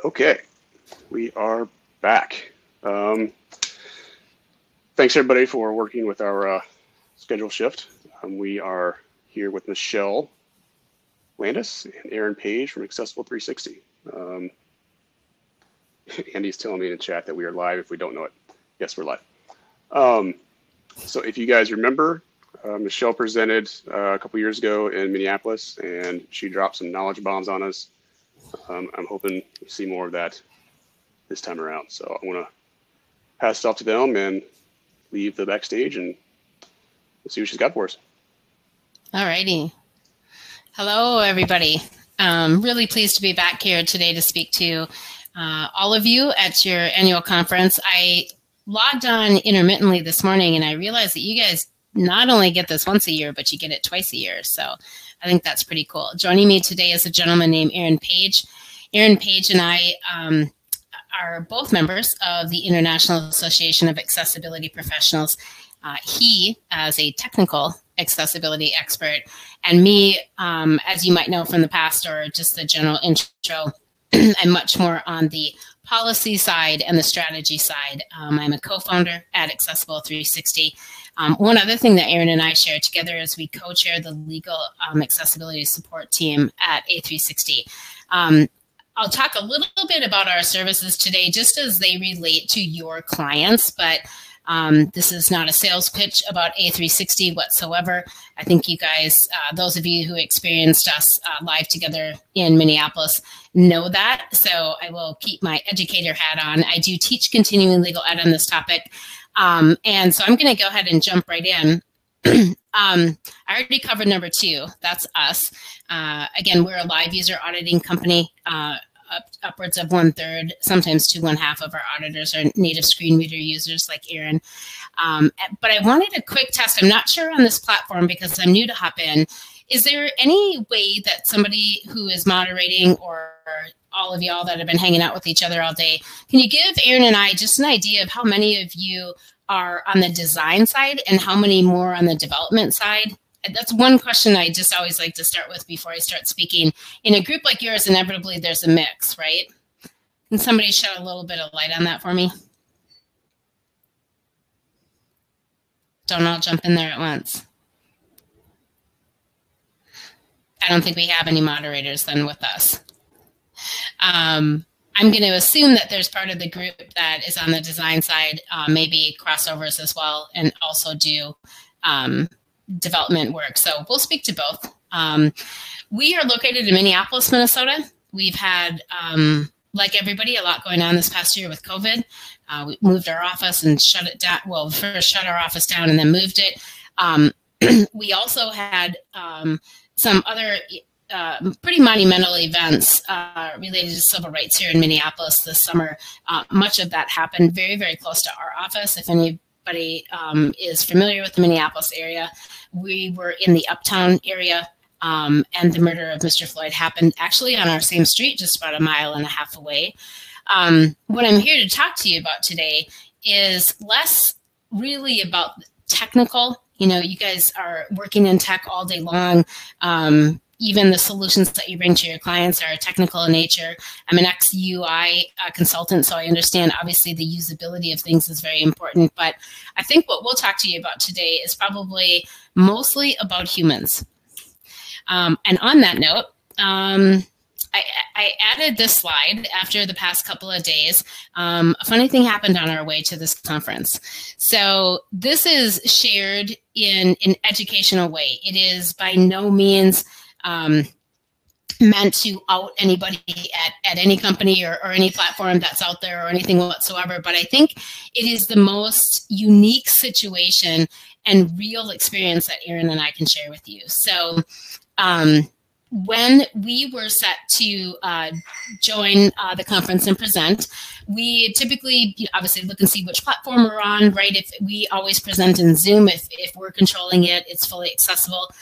Okay, we are back. Thanks everybody for working with our schedule shift. We are here with Michelle Landis and Aaron Page from Accessible 360. Andy's telling me in the chat that we are live if we don't know it. Yes, we're live. So if you guys remember, Michelle presented a couple years ago in Minneapolis, and she dropped some knowledge bombs on us. I'm hoping to see more of that this time around. So I want to pass it off to them and leave the backstage and see what she's got for us. All righty. Hello, everybody. Really pleased to be back here today to speak to all of you at your annual conference. I logged on intermittently this morning, and I realized that you guys not only get this once a year, but you get it twice a year. So I think that's pretty cool. Joining me today is a gentleman named Aaron Page. Aaron Page and I are both members of the International Association of Accessibility Professionals. He as a technical accessibility expert, and me, as you might know from the past or just the general intro, I'm much more on the policy side and the strategy side. I'm a co-founder at Accessible 360. One other thing that Aaron and I share together is we co-chair the legal accessibility support team at A360. I'll talk a little bit about our services today just as they relate to your clients, but this is not a sales pitch about A360 whatsoever. I think you guys, those of you who experienced us live together in Minneapolis know that, so I will keep my educator hat on. I do teach continuing legal ed on this topic. And so I'm going to go ahead and jump right in. I already covered number 2. That's us. Again, we're a live user auditing company. Upwards of 1/3, sometimes to 1/2 of our auditors are native screen reader users like Aaron. But I wanted a quick test. I'm not sure on this platform because I'm new to hop in. Is there any way that somebody who is moderating, or all of y'all that have been hanging out with each other all day, can you give Aaron and I just an idea of how many of you are on the design side and how many more on the development side? That's one question I just always like to start with before I start speaking. In a group like yours, inevitably there's a mix, right? Can somebody shed a little bit of light on that for me? Don't all jump in there at once. I don't think we have any moderators then with us. I'm going to assume that there's part of the group that is on the design side, maybe crossovers as well, and also do development work. So we'll speak to both. We are located in Minneapolis, Minnesota. We've had, like everybody, a lot going on this past year with COVID. We moved our office and shut it down. Well, first shut our office down and then moved it. We also had some other pretty monumental events related to civil rights here in Minneapolis this summer. Much of that happened very, very close to our office. If anybody is familiar with the Minneapolis area, we were in the Uptown area, and the murder of Mr. Floyd happened actually on our same street, just about 1.5 miles away. What I'm here to talk to you about today is less really about technical. You know, you guys are working in tech all day long. Even the solutions that you bring to your clients are technical in nature. I'm an ex-UI consultant, so I understand obviously the usability of things is very important. But I think what we'll talk to you about today is probably mostly about humans. And on that note, I added this slide after the past couple of days. A funny thing happened on our way to this conference. So this is shared in an educational way. It is by no means meant to out anybody at any company or any platform that's out there or anything whatsoever. But I think it is the most unique situation and real experience that Aaron and I can share with you. So when we were set to join the conference and present, we typically obviously look and see which platform we're on, right? If we always present in Zoom, if we're controlling it, it's fully accessible.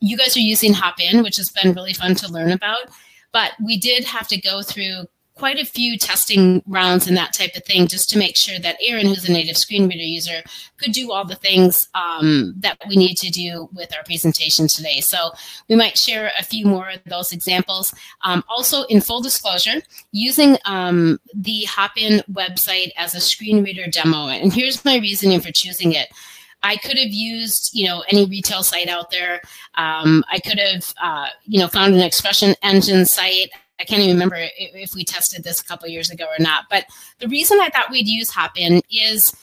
You guys are using Hopin, which has been really fun to learn about, but we did have to go through quite a few testing rounds and that type of thing, just to make sure that Aaron, who's a native screen reader user, could do all the things that we need to do with our presentation today. So we might share a few more of those examples. Also, in full disclosure, using the Hopin website as a screen reader demo, and here's my reasoning for choosing it. I could have used, any retail site out there. I could have, found an expression engine site. I can't even remember if we tested this a couple of years ago or not. But the reason I thought we'd use Hopin is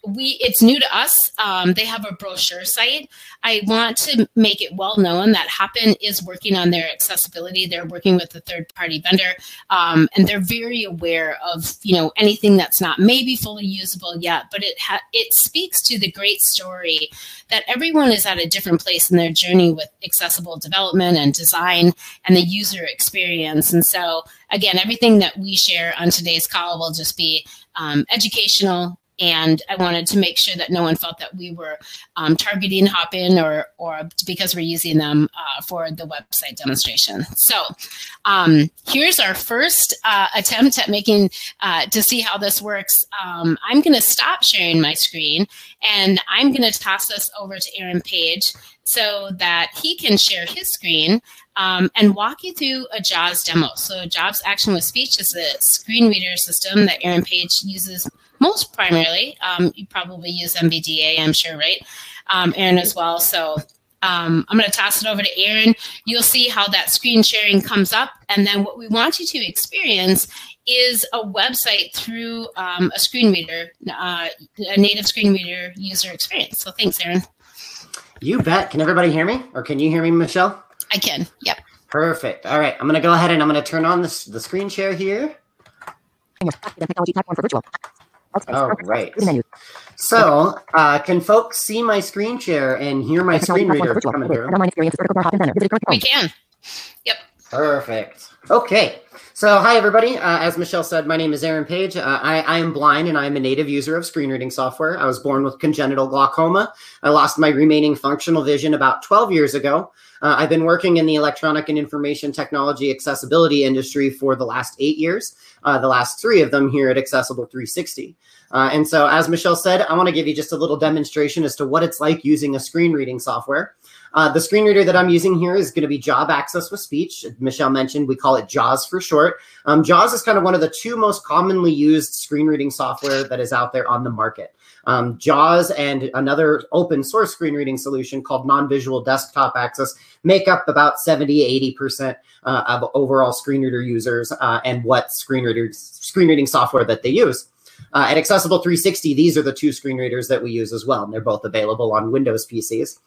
it's new to us. They have a brochure site. I want to make it well known that Hopin is working on their accessibility. They're working with a third-party vendor, and they're very aware of anything that's not maybe fully usable yet. But it speaks to the great story that everyone is at a different place in their journey with accessible development and design and the user experience. And so, again, everything that we share on today's call will just be educational. And I wanted to make sure that no one felt that we were targeting Hopin or because we're using them for the website demonstration. So here's our first attempt at making to see how this works. I'm going to stop sharing my screen, and I'm going to toss this over to Aaron Page so that he can share his screen and walk you through a JAWS demo. So JAWS Action with Speech is a screen reader system that Aaron Page uses most primarily. You probably use MBDA, I'm sure, right? Aaron as well. So I'm going to toss it over to Aaron. You'll see how that screen sharing comes up. And then what we want you to experience is a website through a screen reader, a native screen reader user experience. So thanks, Aaron. You bet. Can everybody hear me? Or can you hear me, Michelle? I can. Yep. Perfect. All right. I'm going to go ahead and I'm going to turn on the screen share here. Technology platform for virtual. All right. So, can folks see my screen share and hear my screen reader coming through? We can. Yep. Perfect. Okay. So, hi, everybody. As Michelle said, my name is Aaron Page. I am blind, and I am a native user of screen reading software. I was born with congenital glaucoma. I lost my remaining functional vision about 12 years ago. I've been working in the electronic and information technology accessibility industry for the last 8 years, the last 3 of them here at Accessible 360. And so, as Michelle said, I want to give you just a little demonstration as to what it's like using a screen reading software. The screen reader that I'm using here is going to be JAWS Access with Speech. Michelle mentioned we call it JAWS for short. JAWS is kind of one of the 2 most commonly used screen reading software that is out there on the market. JAWS and another open source screen reading solution called Non-Visual Desktop Access make up about 70–80% of overall screen reader users and what screen reading software that they use. At Accessible 360, these are the 2 screen readers that we use as well, and they're both available on Windows PCs.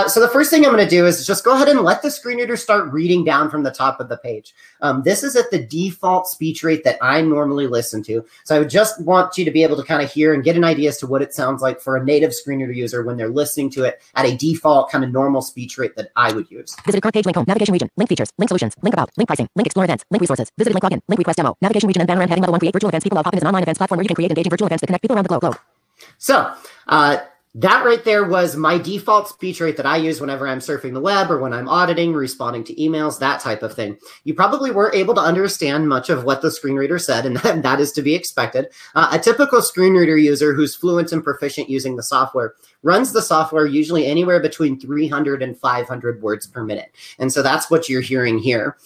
So the first thing I'm going to do is just go ahead and let the screen reader start reading down from the top of the page. This is at the default speech rate that I normally listen to. So I would just want you to be able to kind of hear and get an idea as to what it sounds like for a native screen reader user when they're listening to it at a default kind of normal speech rate that I would use. Visit current page, link home, navigation region, link features, link solutions, link about, link pricing, link explore events, link resources, visited link login, link request demo, navigation region and banner and heading level 1, create virtual events. People Love Hopin is an online events platform where you can create engaging virtual events that connect people around the globe. So, that right there was my default speech rate that I use whenever I'm surfing the web or when I'm auditing, responding to emails, that type of thing. You probably weren't able to understand much of what the screen reader said, and that is to be expected. A typical screen reader user who's fluent and proficient using the software runs the software usually anywhere between 300 and 500 words per minute. And so that's what you're hearing here.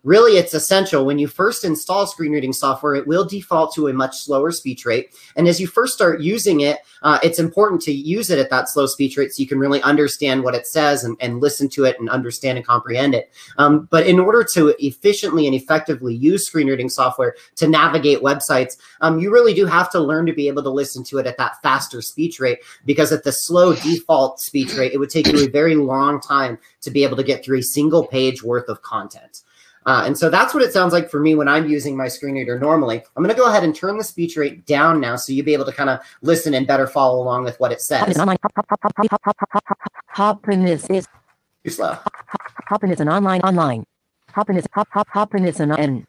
Really, it's essential when you first install screen reading software, it will default to a much slower speech rate. And as you first start using it, it's important to use it at that slow speech rate so you can really understand what it says and listen to it and understand and comprehend it. But in order to efficiently and effectively use screen reading software to navigate websites, you really do have to learn to be able to listen to it at that faster speech rate, because at the slow default speech rate, it would take you a very long time to be able to get through a single page worth of content. And so that's what it sounds like for me when I'm using my screen reader normally. I'm going to go ahead and turn the speech rate down now so you'll be able to kind of listen and better follow along with what it says. Hopin is Too slow. Hopin is an online. Hopin is an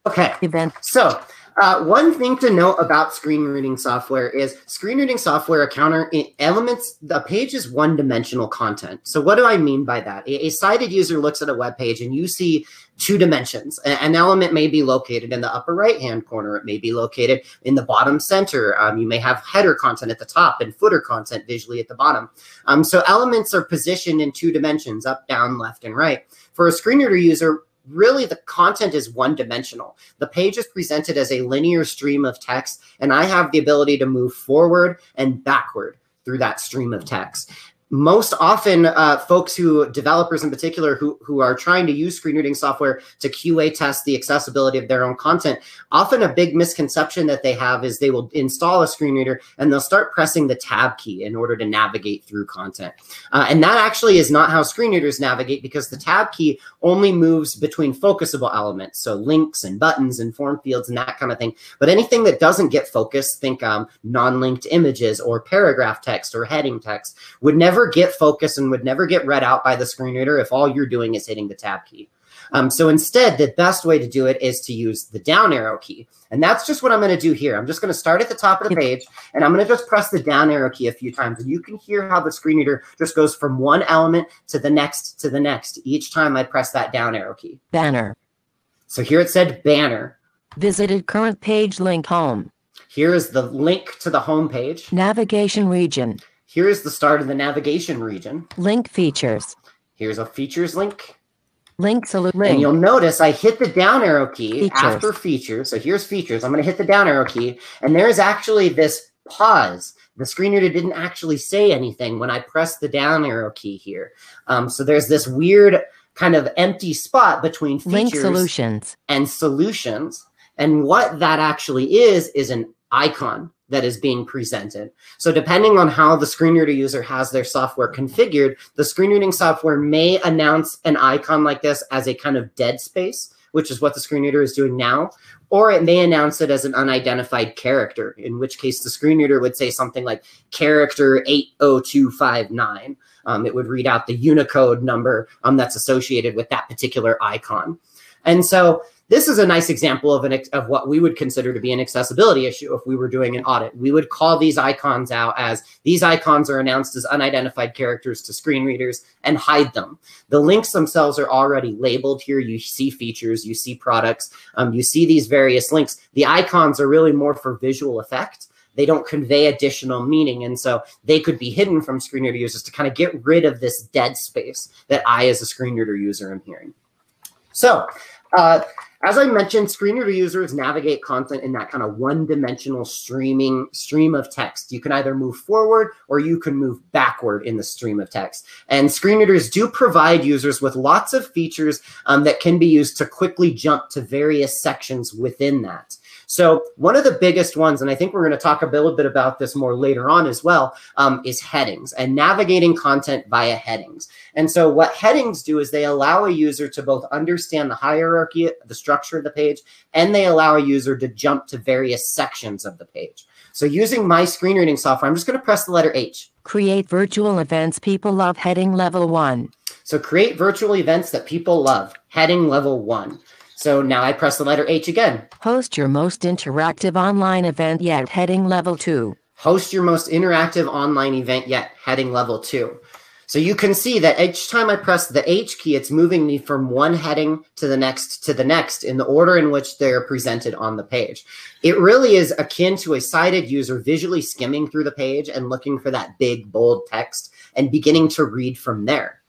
Okay. event. So One thing to note about screen reading software is screen reading software elements, the page is one-dimensional content. So what do I mean by that? A sighted user looks at a web page and you see 2 dimensions. An element may be located in the upper right-hand corner. It may be located in the bottom center. You may have header content at the top and footer content visually at the bottom. So elements are positioned in 2 dimensions, up, down, left, and right. For a screen reader user, really, the content is one-dimensional. The page is presented as a linear stream of text, and I have the ability to move forward and backward through that stream of text. Most often, developers in particular, who are trying to use screen reading software to QA test the accessibility of their own content, often a big misconception that they have is they will install a screen reader and they'll start pressing the tab key in order to navigate through content. And that actually is not how screen readers navigate, because the tab key only moves between focusable elements, so links and buttons and form fields and that kind of thing. But anything that doesn't get focused, think non-linked images or paragraph text or heading text, would never get focused and would never get read out by the screen reader if all you're doing is hitting the tab key. So instead, the best way to do it is to use the down arrow key. And that's just what I'm going to do here. I'm just going to start at the top of the page, and I'm going to just press the down arrow key a few times. And you can hear how the screen reader just goes from one element to the next each time I press that down arrow key. Banner. So here it said banner. Visited current page link home. Here is the link to the home page. Navigation region. Here is the start of the navigation region. Link features. Here's a features link. Link. And you'll notice I hit the down arrow key after features. So here's features. I'm going to hit the down arrow key. And there's actually this pause. The screen reader didn't actually say anything when I pressed the down arrow key here. So there's this weird kind of empty spot between features and solutions. And what that actually is an icon that is being presented. So depending on how the screen reader user has their software configured, the screen reading software may announce an icon like this as a kind of dead space, which is what the screen reader is doing now, or it may announce it as an unidentified character, in which case the screen reader would say something like character 80259. It would read out the Unicode number that's associated with that particular icon. And so this is a nice example of what we would consider to be an accessibility issue if we were doing an audit. We would call these icons out as these icons are announced as unidentified characters to screen readers and hide them. The links themselves are already labeled here. You see features, you see products, you see these various links. The icons are really more for visual effect. They don't convey additional meaning, and so they could be hidden from screen reader users to kind of get rid of this dead space that I, as a screen reader user, am hearing. So, as I mentioned, screen reader users navigate content in that kind of one-dimensional stream of text. You can either move forward or you can move backward in the stream of text. And screen readers do provide users with lots of features that can be used to quickly jump to various sections within that. So one of the biggest ones, and I think we're going to talk a little bit about this more later on as well, is headings and navigating content via headings. And so what headings do is they allow a user to both understand the hierarchy, the structure of the page, and they allow a user to jump to various sections of the page. So using my screen reading software, I'm just going to press the letter H. Create virtual events people love, heading level 1. So create virtual events that people love, heading level 1. So now I press the letter H again. Host your most interactive online event yet, heading level 2. Host your most interactive online event yet, heading level 2. So you can see that each time I press the H key, it's moving me from one heading to the next in the order in which they're presented on the page. It really is akin to a sighted user visually skimming through the page and looking for that big, bold text and beginning to read from there.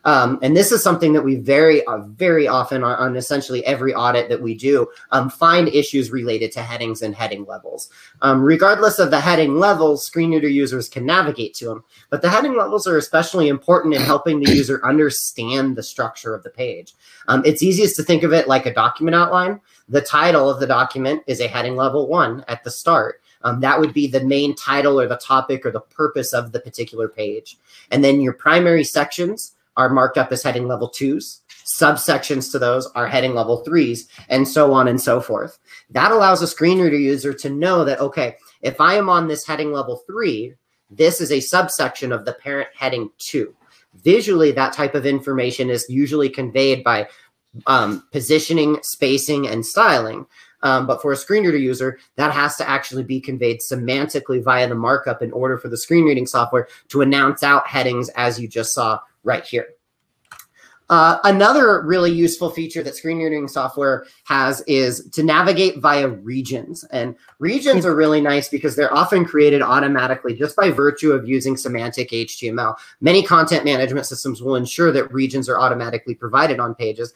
And this is something that we very often on essentially every audit that we do find issues related to headings and heading levels. Regardless of the heading levels, screen reader users can navigate to them. But the heading levels are especially important in helping the user understand the structure of the page. It's easiest to think of it like a document outline. The title of the document is a heading level 1 at the start. That would be the main title or the topic or the purpose of the particular page. And then your primary sections are marked up as heading level 2s. Subsections to those are heading level 3s, and so on and so forth. That allows a screen reader user to know that, okay, if I am on this heading level 3, this is a subsection of the parent heading 2. Visually, that type of information is usually conveyed by positioning, spacing, and styling. But for a screen reader user, that has to actually be conveyed semantically via the markup in order for the screen reading software to announce out headings as you just saw right here. Another really useful feature that screen reading software has is to navigate via regions. And regions are really nice because they're often created automatically just by virtue of using semantic HTML. Many content management systems will ensure that regions are automatically provided on pages.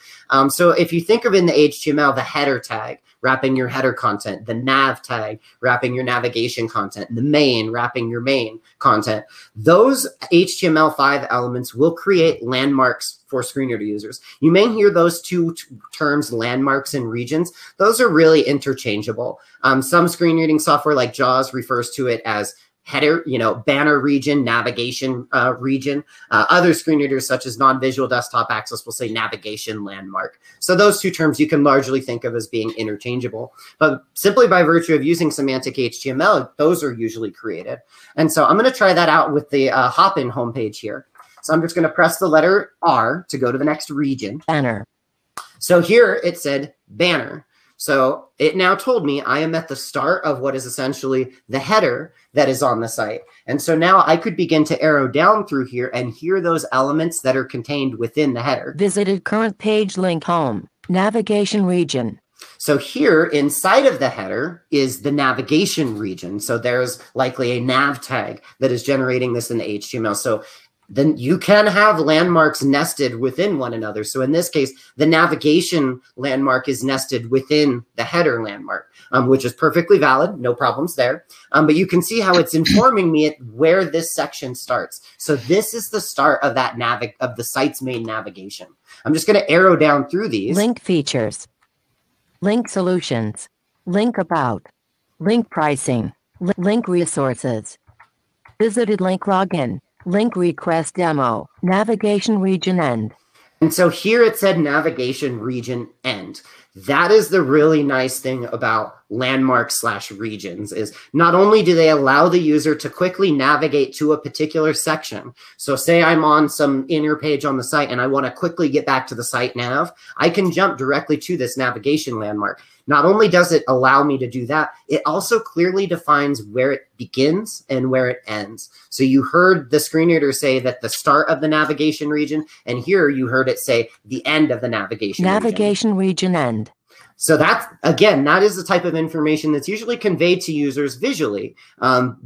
So if you think of in the HTML, the header tag, wrapping your header content, the nav tag, wrapping your navigation content, the main, wrapping your main content. Those HTML5 elements will create landmarks for screen reader users. You may hear those two terms, landmarks and regions. Those are really interchangeable. Some screen reading software like JAWS refers to it as header, banner region, navigation region. Other screen readers such as non-visual desktop access will say navigation landmark. So those two terms you can largely think of as being interchangeable. But simply by virtue of using semantic HTML, those are usually created. And so I'm going to try that out with the Hopin homepage here. So I'm just going to press the letter R to go to the next region. Banner. So here it said banner. So it now told me I am at the start of what is essentially the header that is on the site. And so now I could begin to arrow down through here and hear those elements that are contained within the header. Visited current page link home. Navigation region. So here inside of the header is the navigation region. So there's likely a nav tag that is generating this in the HTML. So then you can have landmarks nested within one another. So in this case, the navigation landmark is nested within the header landmark, which is perfectly valid, no problems there. But you can see how it's informing me at where this section starts. So this is the start of that of the site's main navigation. I'm just going to arrow down through these. Link features, link solutions, link about, link pricing, link resources, visited link login, link request demo, navigation region end. And so here it said navigation region end. That is the really nice thing about landmarks/regions is not only do they allow the user to quickly navigate to a particular section. So say I'm on some inner page on the site and I want to quickly get back to the site nav, I can jump directly to this navigation landmark. Not only does it allow me to do that, it also clearly defines where it begins and where it ends. So you heard the screen reader say that the start of the navigation region, and here you heard it say the end of the navigation region end. So that's, again, that is the type of information that's usually conveyed to users visually,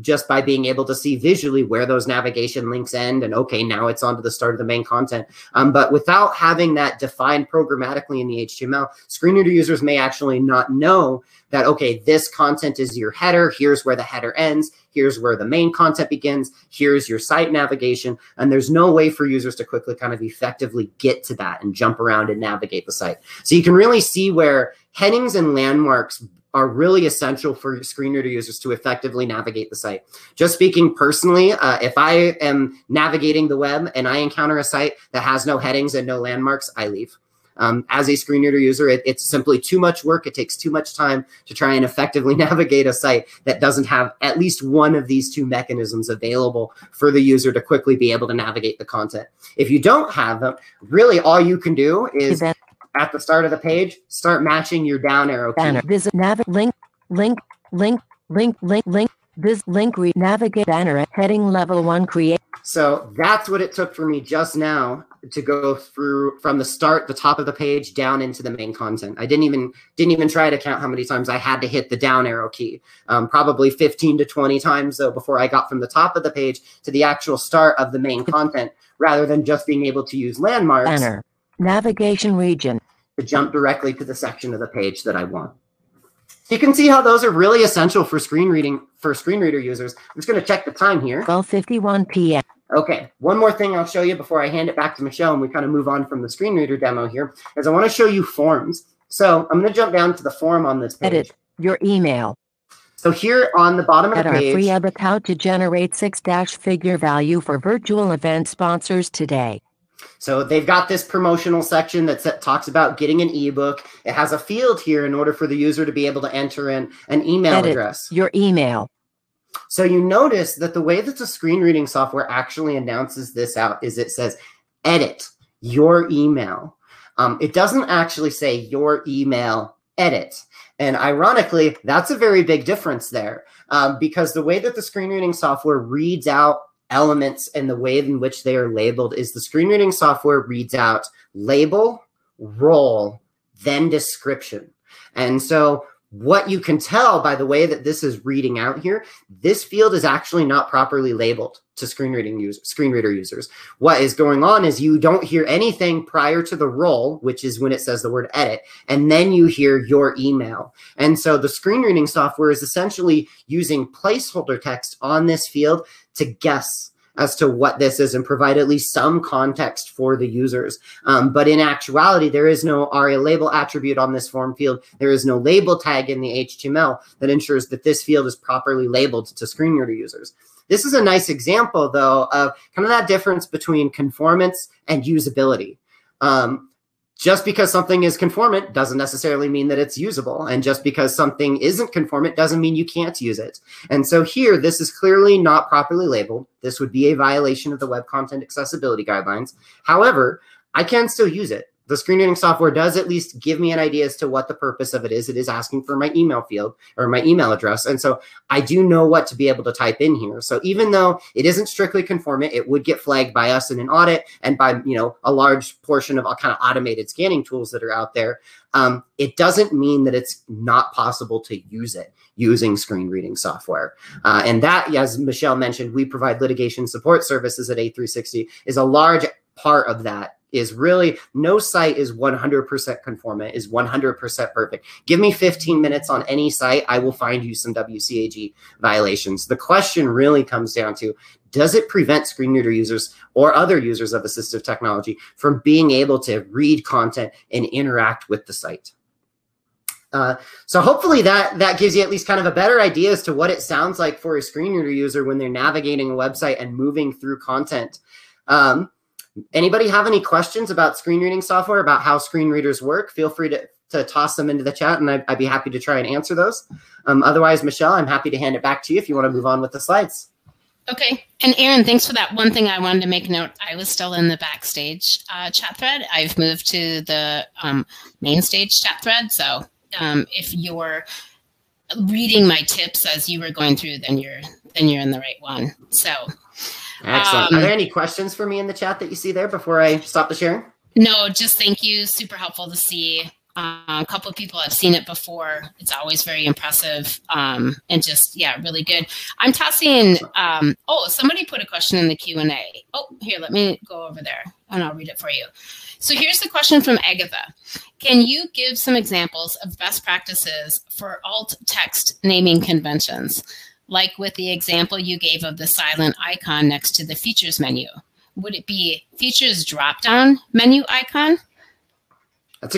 just by being able to see visually where those navigation links end and, okay, now it's on to the start of the main content. But without having that defined programmatically in the HTML, screen reader users may actually not know that, okay, this content is your header, here's where the header ends, here's where the main content begins, here's your site navigation, and there's no way for users to quickly kind of effectively get to that and jump around and navigate the site. So you can really see where headings and landmarks are really essential for screen reader users to effectively navigate the site. Just speaking personally, if I am navigating the web and I encounter a site that has no headings and no landmarks, I leave. As a screen reader user, it's simply too much work. It takes too much time to try and effectively navigate a site that doesn't have at least one of these two mechanisms available for the user to quickly be able to navigate the content. If you don't have them, really all you can do is at the start of the page, start matching your down arrow key. Banner, visit, navigate, link, navigate banner, heading level 1, create. So that's what it took for me just now to go through from the start, the top of the page, down into the main content. I didn't even try to count how many times I had to hit the down arrow key. Probably 15 to 20 times though before I got from the top of the page to the actual start of the main content, rather than just being able to use landmarks. Banner, navigation region. To jump directly to the section of the page that I want. You can see how those are really essential for screen reader users. I'm just going to check the time here. 12:51 p.m. Okay, one more thing I'll show you before I hand it back to Michelle and we kind of move on from the screen reader demo here is I want to show you forms. So I'm going to jump down to the form on this page. Edit your email. So here on the bottom of the At page. our free ebook, How to Generate 6-Figure Value for Virtual Event Sponsors Today. So they've got this promotional section that talks about getting an ebook. It has a field here in order for the user to be able to enter in an email address. Your email. So you notice that the way that the screen reading software actually announces this out is it says, edit your email. It doesn't actually say your email edit. And ironically, that's a very big difference there, because the way that the screen reading software reads out elements and the way in which they are labeled is the screen reading software reads out label, role, then description. And so what you can tell by the way that this is reading out here, this field is actually not properly labeled to screen reader users. What is going on is you don't hear anything prior to the role, which is when it says the word edit, and then you hear your email. And so the screen reading software is essentially using placeholder text on this field to guess as to what this is and provide at least some context for the users. But in actuality, there is no ARIA label attribute on this form field. There is no label tag in the HTML that ensures that this field is properly labeled to screen reader users. This is a nice example, though, of kind of that difference between conformance and usability. Just because something is conformant doesn't necessarily mean that it's usable. And just because something isn't conformant doesn't mean you can't use it. And so here, this is clearly not properly labeled. This would be a violation of the Web Content Accessibility Guidelines. However, I can still use it. The screen reading software does at least give me an idea as to what the purpose of it is. It is asking for my email field or my email address. And so I do know what to be able to type in here. So even though it isn't strictly conformant, it would get flagged by us in an audit and by, you know, a large portion of kind of automated scanning tools that are out there. It doesn't mean that it's not possible to use it using screen reading software. And that, as Michelle mentioned, we provide litigation support services at A360 is a large part of that. Is really no site is 100% conformant, is 100% perfect. Give me 15 minutes on any site, I will find you some WCAG violations. The question really comes down to, does it prevent screen reader users or other users of assistive technology from being able to read content and interact with the site? So hopefully that gives you at least kind of a better idea as to what it sounds like for a screen reader user when they're navigating a website and moving through content. Anybody have any questions about screen reading software, about how screen readers work? Feel free to toss them into the chat, and I'd be happy to try and answer those. Otherwise, Michelle, I'm happy to hand it back to you if you want to move on with the slides. Okay. And Aaron, thanks for that. One thing I wanted to make note, I was still in the backstage chat thread. I've moved to the main stage chat thread. So if you're reading my tips as you were going through, then you're in the right one. So excellent. Are there any questions for me in the chat that you see there before I stop the sharing? No, just thank you. Super helpful to see. A couple of people have seen it before. It's always very impressive and just, yeah, really good. I'm tossing, somebody put a question in the Q&A. Oh, here, let me go over there and I'll read it for you. So here's the question from Agatha. Can you give some examples of best practices for alt text naming conventions? Like with the example you gave of the silent icon next to the features menu. Would it be features drop-down menu icon? It's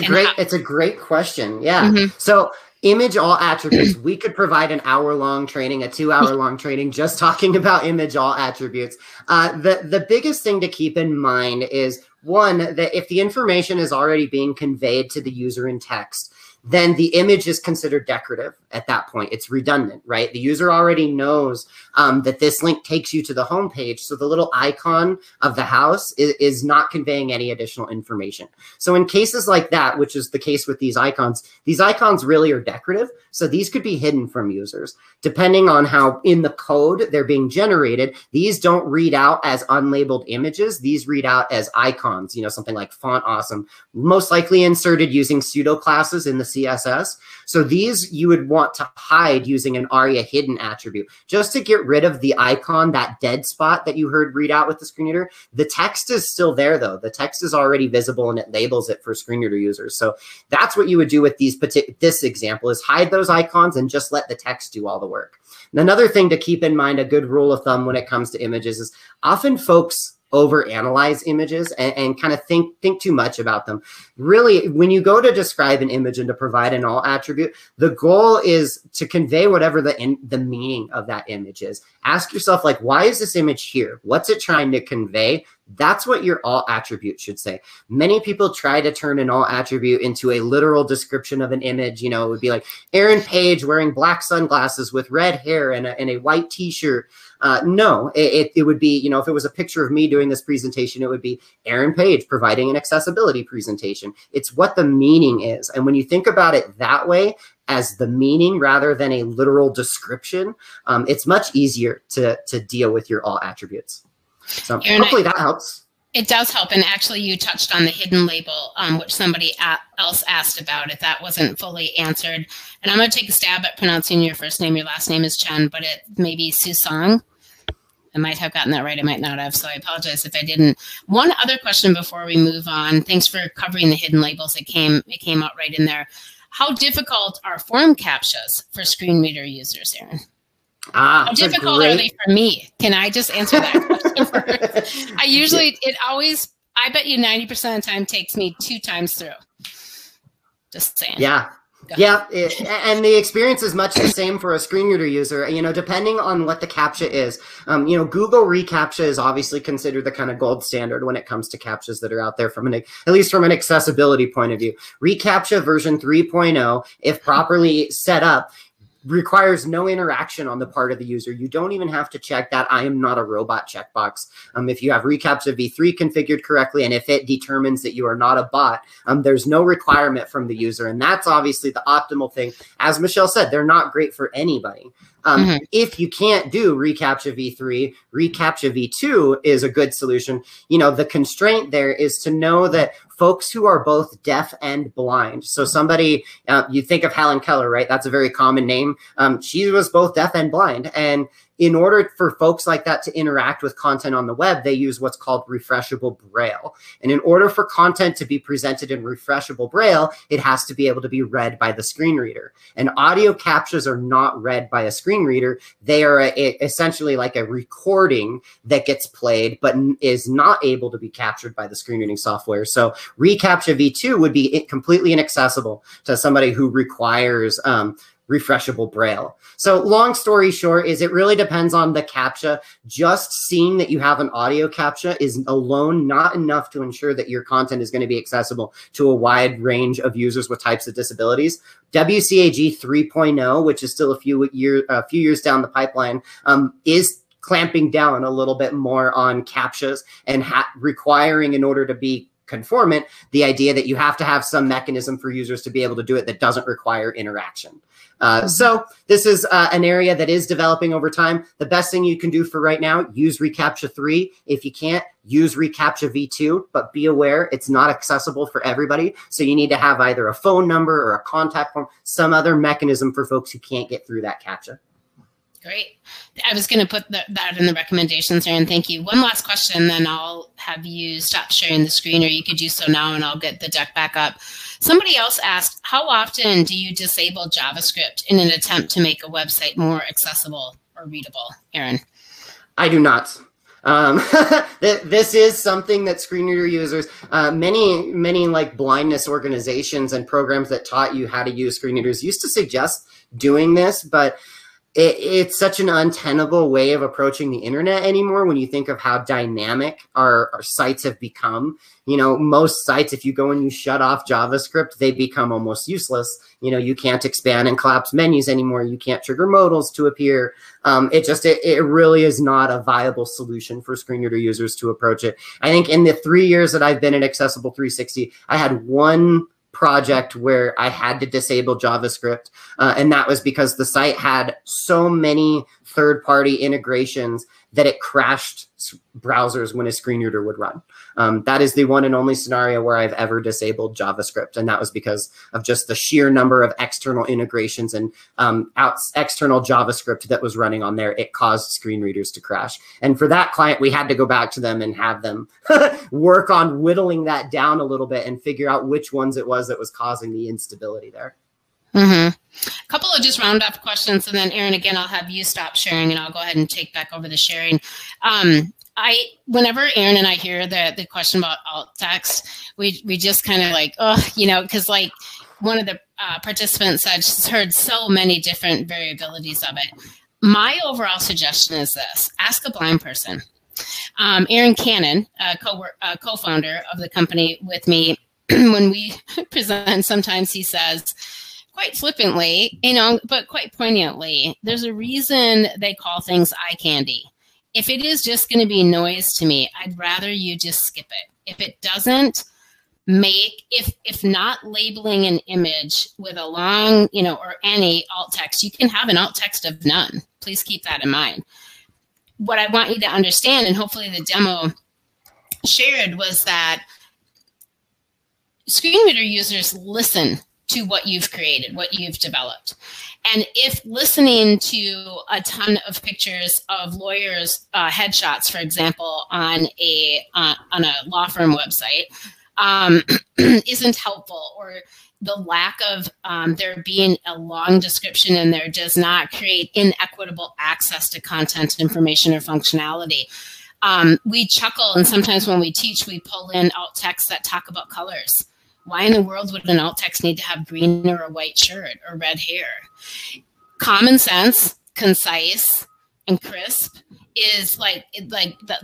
a great question. Yeah. Mm-hmm. So image all attributes, we could provide an hour-long training, a 2-hour-long training just talking about image all attributes. The biggest thing to keep in mind is, one, that if the information is already being conveyed to the user in text, then the image is considered decorative at that point. It's redundant, right? The user already knows that this link takes you to the home page. So the little icon of the house is not conveying any additional information. So in cases like that, which is the case with these icons really are decorative. So these could be hidden from users. Depending on how in the code they're being generated, these don't read out as unlabeled images. These read out as icons, you know, something like font awesome, most likely inserted using pseudo classes in the CSS. So these you would want to hide using an ARIA hidden attribute just to get rid of the icon, that dead spot that you heard read out with the screen reader. The text is still there though. The text is already visible and it labels it for screen reader users. So that's what you would do with this example is hide those icons and just let the text do all the work. And another thing to keep in mind, a good rule of thumb when it comes to images is often folks overanalyze images and kind of think too much about them. Really, when you go to describe an image and to provide an all attribute, the goal is to convey whatever the meaning of that image is. Ask yourself, like, why is this image here? What's it trying to convey? That's what your alt attribute should say. Many people try to turn an alt attribute into a literal description of an image. You know, it would be like Aaron Page wearing black sunglasses with red hair and a white t-shirt. No, it would be, you know, if it was a picture of me doing this presentation, it would be Aaron Page providing an accessibility presentation. It's what the meaning is. And when you think about it that way, as the meaning rather than a literal description, it's much easier to deal with your alt attributes. So Aaron, hopefully that helps. It does help. And actually you touched on the hidden label, which somebody else asked about if that wasn't fully answered. And I'm going to take a stab at pronouncing your first name. Your last name is Chen, but it may be Susong. I might have gotten that right. I might not have. So I apologize if I didn't. One other question before we move on. Thanks for covering the hidden labels. It came out right in there. How difficult are form captures for screen reader users, Aaron? How difficult are they for me? Can I just answer that question first? I bet you 90% of the time takes me 2 times through. Just saying. Yeah. Yeah, and the experience is much the same for a screen reader user, you know, depending on what the CAPTCHA is. You know, Google reCAPTCHA is obviously considered the kind of gold standard when it comes to CAPTCHAs that are out there at least from an accessibility point of view. reCAPTCHA version 3.0, if properly set up, requires no interaction on the part of the user. You don't even have to check that I am not a robot checkbox. If you have reCAPTCHA v3 configured correctly, and if it determines that you are not a bot, there's no requirement from the user. And that's obviously the optimal thing. As Michelle said, they're not great for anybody. If you can't do reCAPTCHA v3, reCAPTCHA v2 is a good solution. You know, the constraint there is to know that folks who are both deaf and blind. So somebody, you think of Helen Keller, right? That's a very common name. She was both deaf and blind. And in order for folks like that to interact with content on the web, they use what's called refreshable Braille. And in order for content to be presented in refreshable Braille, it has to be able to be read by the screen reader. And audio captures are not read by a screen reader. They are essentially like a recording that gets played, but is not able to be captured by the screen reading software. So reCAPTCHA v2 would be completely inaccessible to somebody who requires refreshable Braille. So long story short is it really depends on the CAPTCHA. Just seeing that you have an audio CAPTCHA is alone not enough to ensure that your content is going to be accessible to a wide range of users with types of disabilities. WCAG 3.0, which is still a few years down the pipeline, is clamping down a little bit more on CAPTCHAs and requiring, in order to be conformant, the idea that you have to have some mechanism for users to be able to do it that doesn't require interaction. So this is an area that is developing over time. The best thing you can do for right now, use reCAPTCHA 3. If you can't, use reCAPTCHA v2, but be aware it's not accessible for everybody. So you need to have either a phone number or a contact form, some other mechanism for folks who can't get through that CAPTCHA. Great. I was going to put that in the recommendations, Aaron. Thank you. One last question, then I'll have you stop sharing the screen, or you could do so now and I'll get the deck back up. Somebody else asked, how often do you disable JavaScript in an attempt to make a website more accessible or readable, Aaron? I do not. This is something that screen reader users, many like blindness organizations and programs that taught you how to use screen readers used to suggest doing this, but it's such an untenable way of approaching the internet anymore when you think of how dynamic our sites have become. You know, most sites, if you go and you shut off JavaScript, they become almost useless. You know, you can't expand and collapse menus anymore. You can't trigger modals to appear. It really is not a viable solution for screen reader users to approach it. I think in the 3 years that I've been at Accessible 360, I had one project where I had to disable JavaScript, and that was because the site had so many third-party integrations that it crashed browsers when a screen reader would run. That is the one and only scenario where I've ever disabled JavaScript, and that was because of just the sheer number of external integrations and external JavaScript that was running on there. It caused screen readers to crash. And for that client, we had to go back to them and have them work on whittling that down a little bit and figure out which ones it was that was causing the instability there. Mm-hmm. A couple of just round up questions, and then Aaron, again, I'll have you stop sharing and I'll go ahead and take back over the sharing. Whenever Aaron and I hear the question about alt text, we just kind of like, oh, you know, because like one of the participants said she's heard so many different variabilities of it. My overall suggestion is this: ask a blind person. Aaron Cannon, co-founder of the company with me, when we present, sometimes he says, quite flippantly, but quite poignantly, there's a reason they call things eye candy. If it is just going to be noise to me, I'd rather you just skip it. If it doesn't make, if not labeling an image with a long, or any alt text, you can have an alt text of none. Please keep that in mind. What I want you to understand, and hopefully the demo shared, was that screen reader users listen to what you've created, what you've developed. And if listening to a ton of pictures of lawyers' headshots, for example, on a law firm website isn't helpful, or the lack of there being a long description in there does not create inequitable access to content, information, or functionality. We chuckle, and sometimes when we teach, we pull in alt texts that talk about colors. Why in the world would an alt text need to have green or a white shirt or red hair? Common sense, concise, and crisp is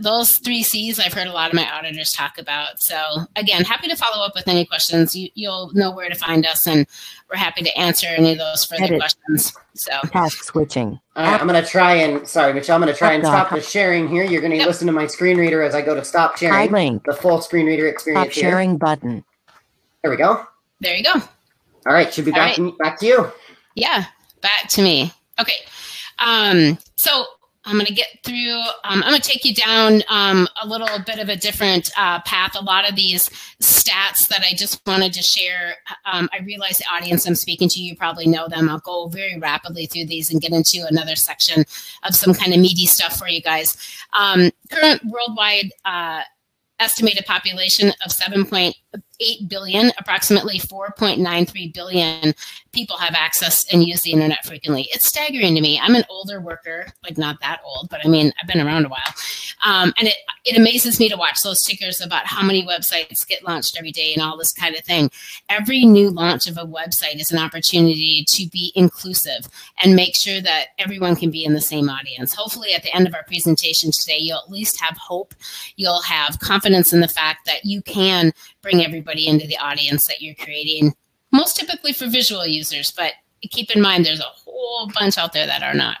those 3 C's I've heard a lot of my auditors talk about. So again, happy to follow up with any questions. You'll know where to find us, and we're happy to answer any of those further questions. So task switching. I'm going to try and, sorry, Michelle, I'm going to try and stop the sharing here. You're going to listen to my screen reader as I go to stop sharing. Link. The full screen reader experience Stop sharing button. There we go. There you go. All right. Should be back to you. Yeah, back to me. Okay. So I'm going to get through, I'm going to take you down a little bit of a different path. A lot of these stats that I just wanted to share, I realize the audience I'm speaking to, you probably know them. I'll go very rapidly through these and get into another section of some kind of meaty stuff for you guys. Current worldwide estimated population of 7.8 billion, approximately 4.93 billion people have access and use the internet frequently. It's staggering to me. I'm an older worker, like not that old, but I mean, I've been around a while. And it amazes me to watch those tickers about how many websites get launched every day and all this kind of thing. Every new launch of a website is an opportunity to be inclusive and make sure that everyone can be in the same audience. Hopefully at the end of our presentation today, you'll at least have hope. You'll have confidence in the fact that you can bring everybody into the audience that you're creating, most typically for visual users, but keep in mind there's a whole bunch out there that are not.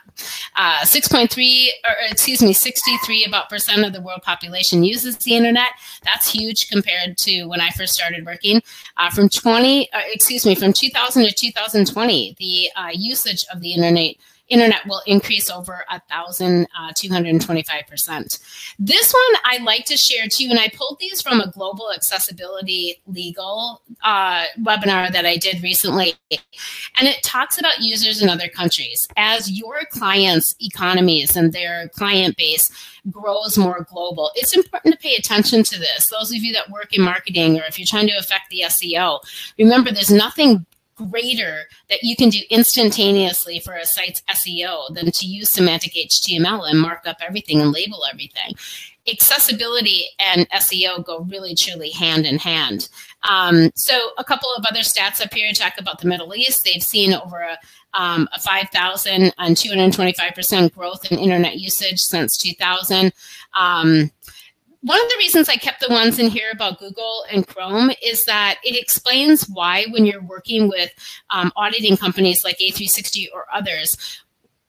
63% of the world population uses the internet. That's huge compared to when I first started working. From 2000 to 2020, the usage of the internet will increase over 1,225%. This one I like to share too, and I pulled these from a global accessibility legal webinar that I did recently, and it talks about users in other countries. As your clients' economies and their client base grows more global, it's important to pay attention to this. Those of you that work in marketing, or if you're trying to affect the SEO, remember there's nothing greater that you can do instantaneously for a site's SEO than to use semantic HTML and mark up everything and label everything. Accessibility and SEO go really truly hand in hand. So a couple of other stats up here talk about the Middle East. They've seen over a 5,225% growth in internet usage since 2000. One of the reasons I kept the ones in here about Google and Chrome is that it explains why, when you're working with auditing companies like A360 or others,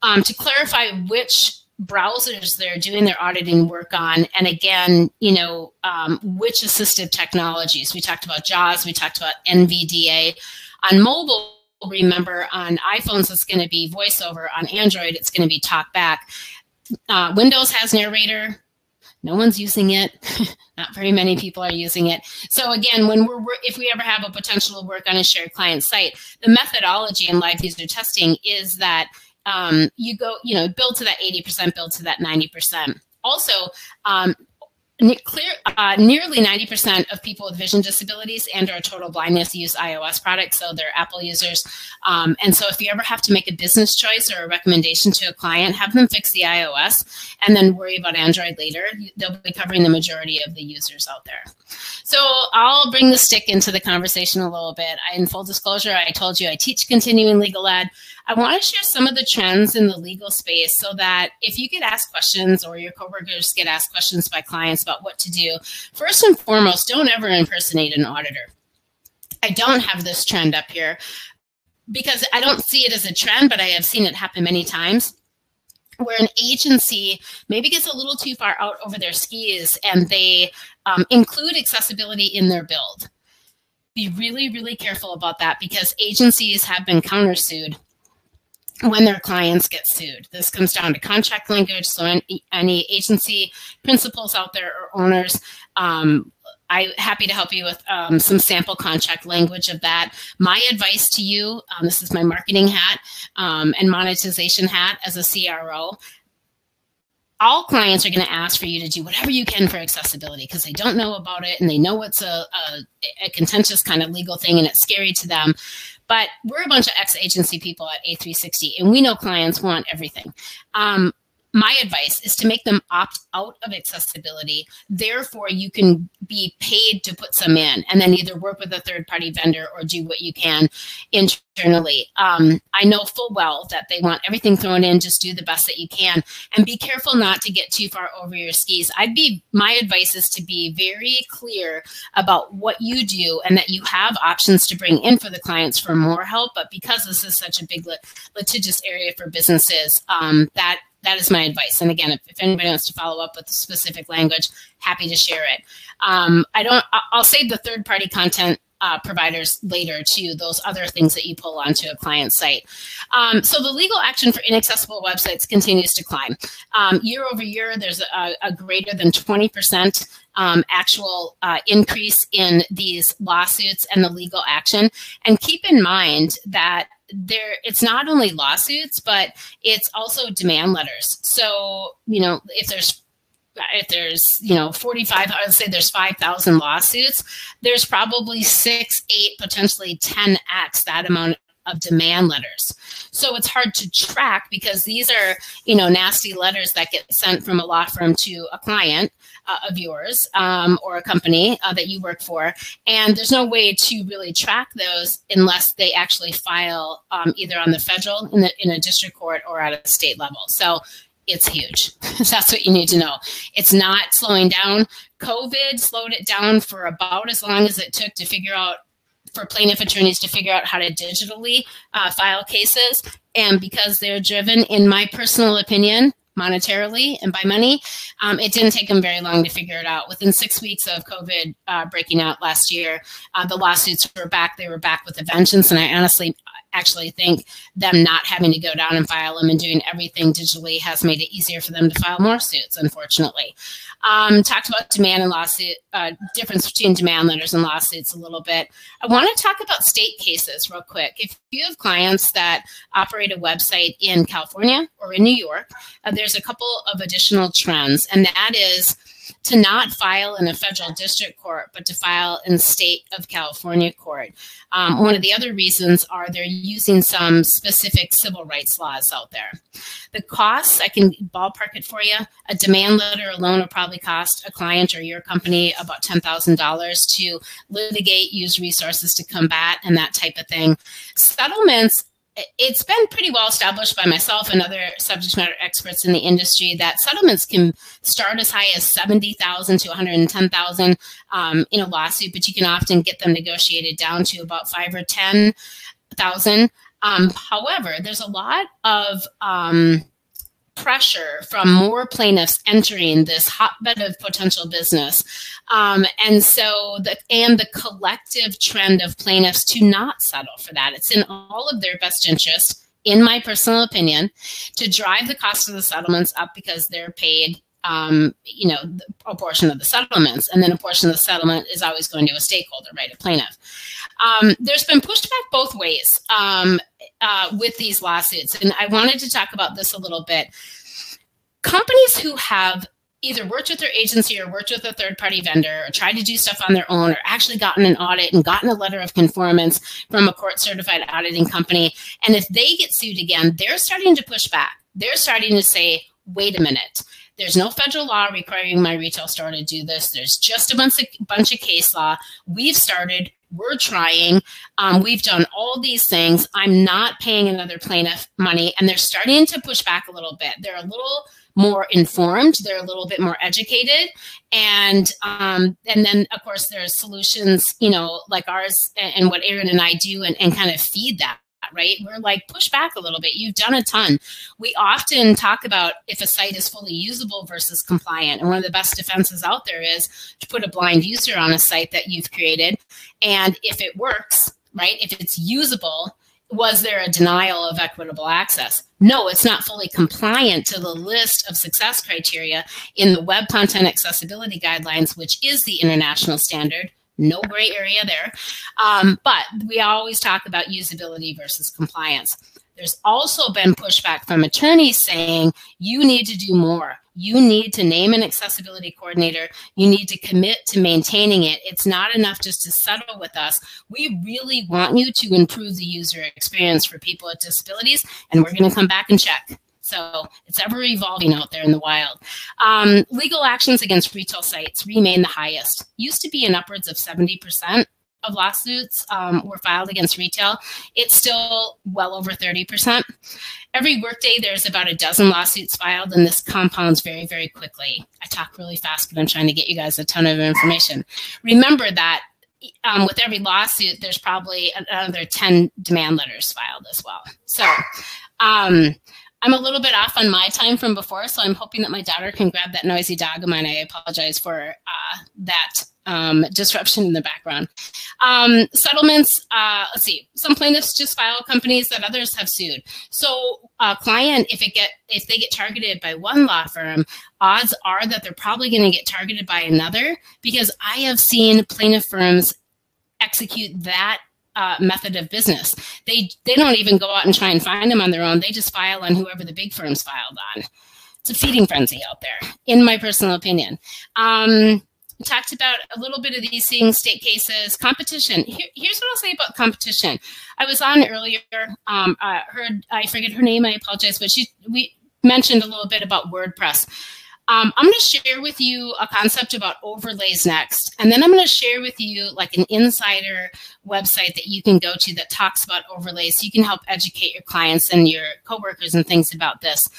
to clarify which browsers they're doing their auditing work on, and again, which assistive technologies. We talked about JAWS, we talked about NVDA. On mobile, remember, on iPhones, it's going to be VoiceOver. On Android, it's going to be TalkBack. Windows has Narrator. No one's using it. Not very many people are using it. So again, if we ever have a potential to work on a shared client site, the methodology in live user testing is that you go, build to that 80%, build to that 90%. Also, nearly 90% of people with vision disabilities and or total blindness use iOS products, so they're Apple users. And so if you ever have to make a business choice or a recommendation to a client, have them fix the iOS and then worry about Android later. They'll be covering the majority of the users out there. So I'll bring the stick into the conversation a little bit. In full disclosure, I told you I teach continuing legal ed. I want to share some of the trends in the legal space so that if you get asked questions or your coworkers get asked questions by clients about what to do, first and foremost, don't ever impersonate an auditor. I don't have this trend up here because I don't see it as a trend, but I have seen it happen many times, where an agency maybe gets a little too far out over their skis and they include accessibility in their build. Be really, really careful about that because agencies have been countersued when their clients get sued. This comes down to contract language, so any agency principals out there or owners, I'm happy to help you with some sample contract language of that. My advice to you, this is my marketing hat and monetization hat as a CRO. All clients are going to ask for you to do whatever you can for accessibility because they don't know about it and they know it's a contentious kind of legal thing and it's scary to them. But we're a bunch of ex-agency people at A360 and we know clients want everything. My advice is to make them opt out of accessibility. Therefore, you can be paid to put some in and then either work with a third-party vendor or do what you can internally. I know full well that they want everything thrown in, just do the best that you can and be careful not to get too far over your skis. My advice is to be very clear about what you do and that you have options to bring in for the clients for more help. But because this is such a big litigious area for businesses, that is my advice. And again, if anybody wants to follow up with specific language, happy to share it. I'll save the third-party content providers later to those other things that you pull onto a client site. So the legal action for inaccessible websites continues to climb. Year over year, there's a greater than 20% actual increase in these lawsuits and the legal action. And keep in mind that it's not only lawsuits, but it's also demand letters. So, if there's 45, I would say there's 5,000 lawsuits, there's probably 6, 8, potentially 10x that amount of demand letters. So it's hard to track because these are, nasty letters that get sent from a law firm to a client of yours or a company that you work for. And there's no way to really track those unless they actually file either on the federal, in a district court or at a state level. So it's huge. That's what you need to know. It's not slowing down. COVID slowed it down for about as long as it took to for plaintiff attorneys to figure out how to digitally file cases. And because they're driven, in my personal opinion, monetarily and by money, it didn't take them very long to figure it out. Within 6 weeks of COVID breaking out last year, the lawsuits were back. They were back with a vengeance. And I honestly actually think them not having to go down and file them and doing everything digitally has made it easier for them to file more suits, unfortunately. Talked about demand and lawsuit, difference between demand letters and lawsuits a little bit. I want to talk about state cases real quick. If you have clients that operate a website in California or in New York, there's a couple of additional trends, and that is to not file in a federal district court, but to file in state of California court. One of the other reasons are they're using some specific civil rights laws out there. The costs, I can ballpark it for you. A demand letter alone will probably cost a client or your company about $10,000 to litigate, use resources to combat, and that type of thing. Settlements, it's been pretty well established by myself and other subject matter experts in the industry that settlements can start as high as $70,000 to $110,000 in a lawsuit, but you can often get them negotiated down to about $5,000 or $10,000. However, there's a lot of pressure from more plaintiffs entering this hotbed of potential business. And so the collective trend of plaintiffs to not settle for that. It's in all of their best interest, in my personal opinion, to drive the cost of the settlements up because they're paid a portion of the settlements, and then a portion of the settlement is always going to a stakeholder, right, a plaintiff. There's been pushback both ways with these lawsuits, and I wanted to talk about this a little bit. Companies who have either worked with their agency or worked with a third-party vendor or tried to do stuff on their own or actually gotten an audit and gotten a letter of conformance from a court-certified auditing company, and if they get sued again, they're starting to push back. They're starting to say, wait a minute. There's no federal law requiring my retail store to do this. There's just a bunch of case law. We've started. we're trying. We've done all these things. I'm not paying another plaintiff money. And they're starting to push back a little bit. They're a little more informed. They're a little bit more educated. And then, of course, there's solutions, like ours and what Aaron and I do and kind of feed that. Right? We're like, push back a little bit. You've done a ton. We often talk about if a site is fully usable versus compliant. And one of the best defenses out there is to put a blind user on a site that you've created. And if it works, right? If it's usable, was there a denial of equitable access? No, it's not fully compliant to the list of success criteria in the Web Content Accessibility Guidelines, which is the international standard. No gray area there. But we always talk about usability versus compliance. There's also been pushback from attorneys saying you need to do more. You need to name an accessibility coordinator. You need to commit to maintaining it. It's not enough just to settle with us. We really want you to improve the user experience for people with disabilities, and we're going to come back and check. So it's ever evolving out there in the wild. Legal actions against retail sites remain the highest. Used to be in upwards of 70% of lawsuits were filed against retail. It's still well over 30%. Every workday, there's about a dozen lawsuits filed, and this compounds very, very quickly. I talk really fast, but I'm trying to get you guys a ton of information. Remember that with every lawsuit, there's probably another 10 demand letters filed as well. So I'm a little bit off on my time from before, so I'm hoping that my daughter can grab that noisy dog of mine. I apologize for that disruption in the background. Settlements, let's see, some plaintiffs just file companies that others have sued. So a client, if they get targeted by one law firm, odds are that they're probably going to get targeted by another, because I have seen plaintiff firms execute that method of business. They don't even go out and try and find them on their own. They just file on whoever the big firms filed on. It's a feeding frenzy out there, in my personal opinion. We talked about a little bit of these things, state cases, competition. Here's what I'll say about competition. I was on earlier, I forget her name, I apologize, but we mentioned a little bit about WordPress. I'm going to share with you a concept about overlays next, and then I'm going to share with you like an insider website that you can go to that talks about overlays, so you can help educate your clients and your coworkers and things about this.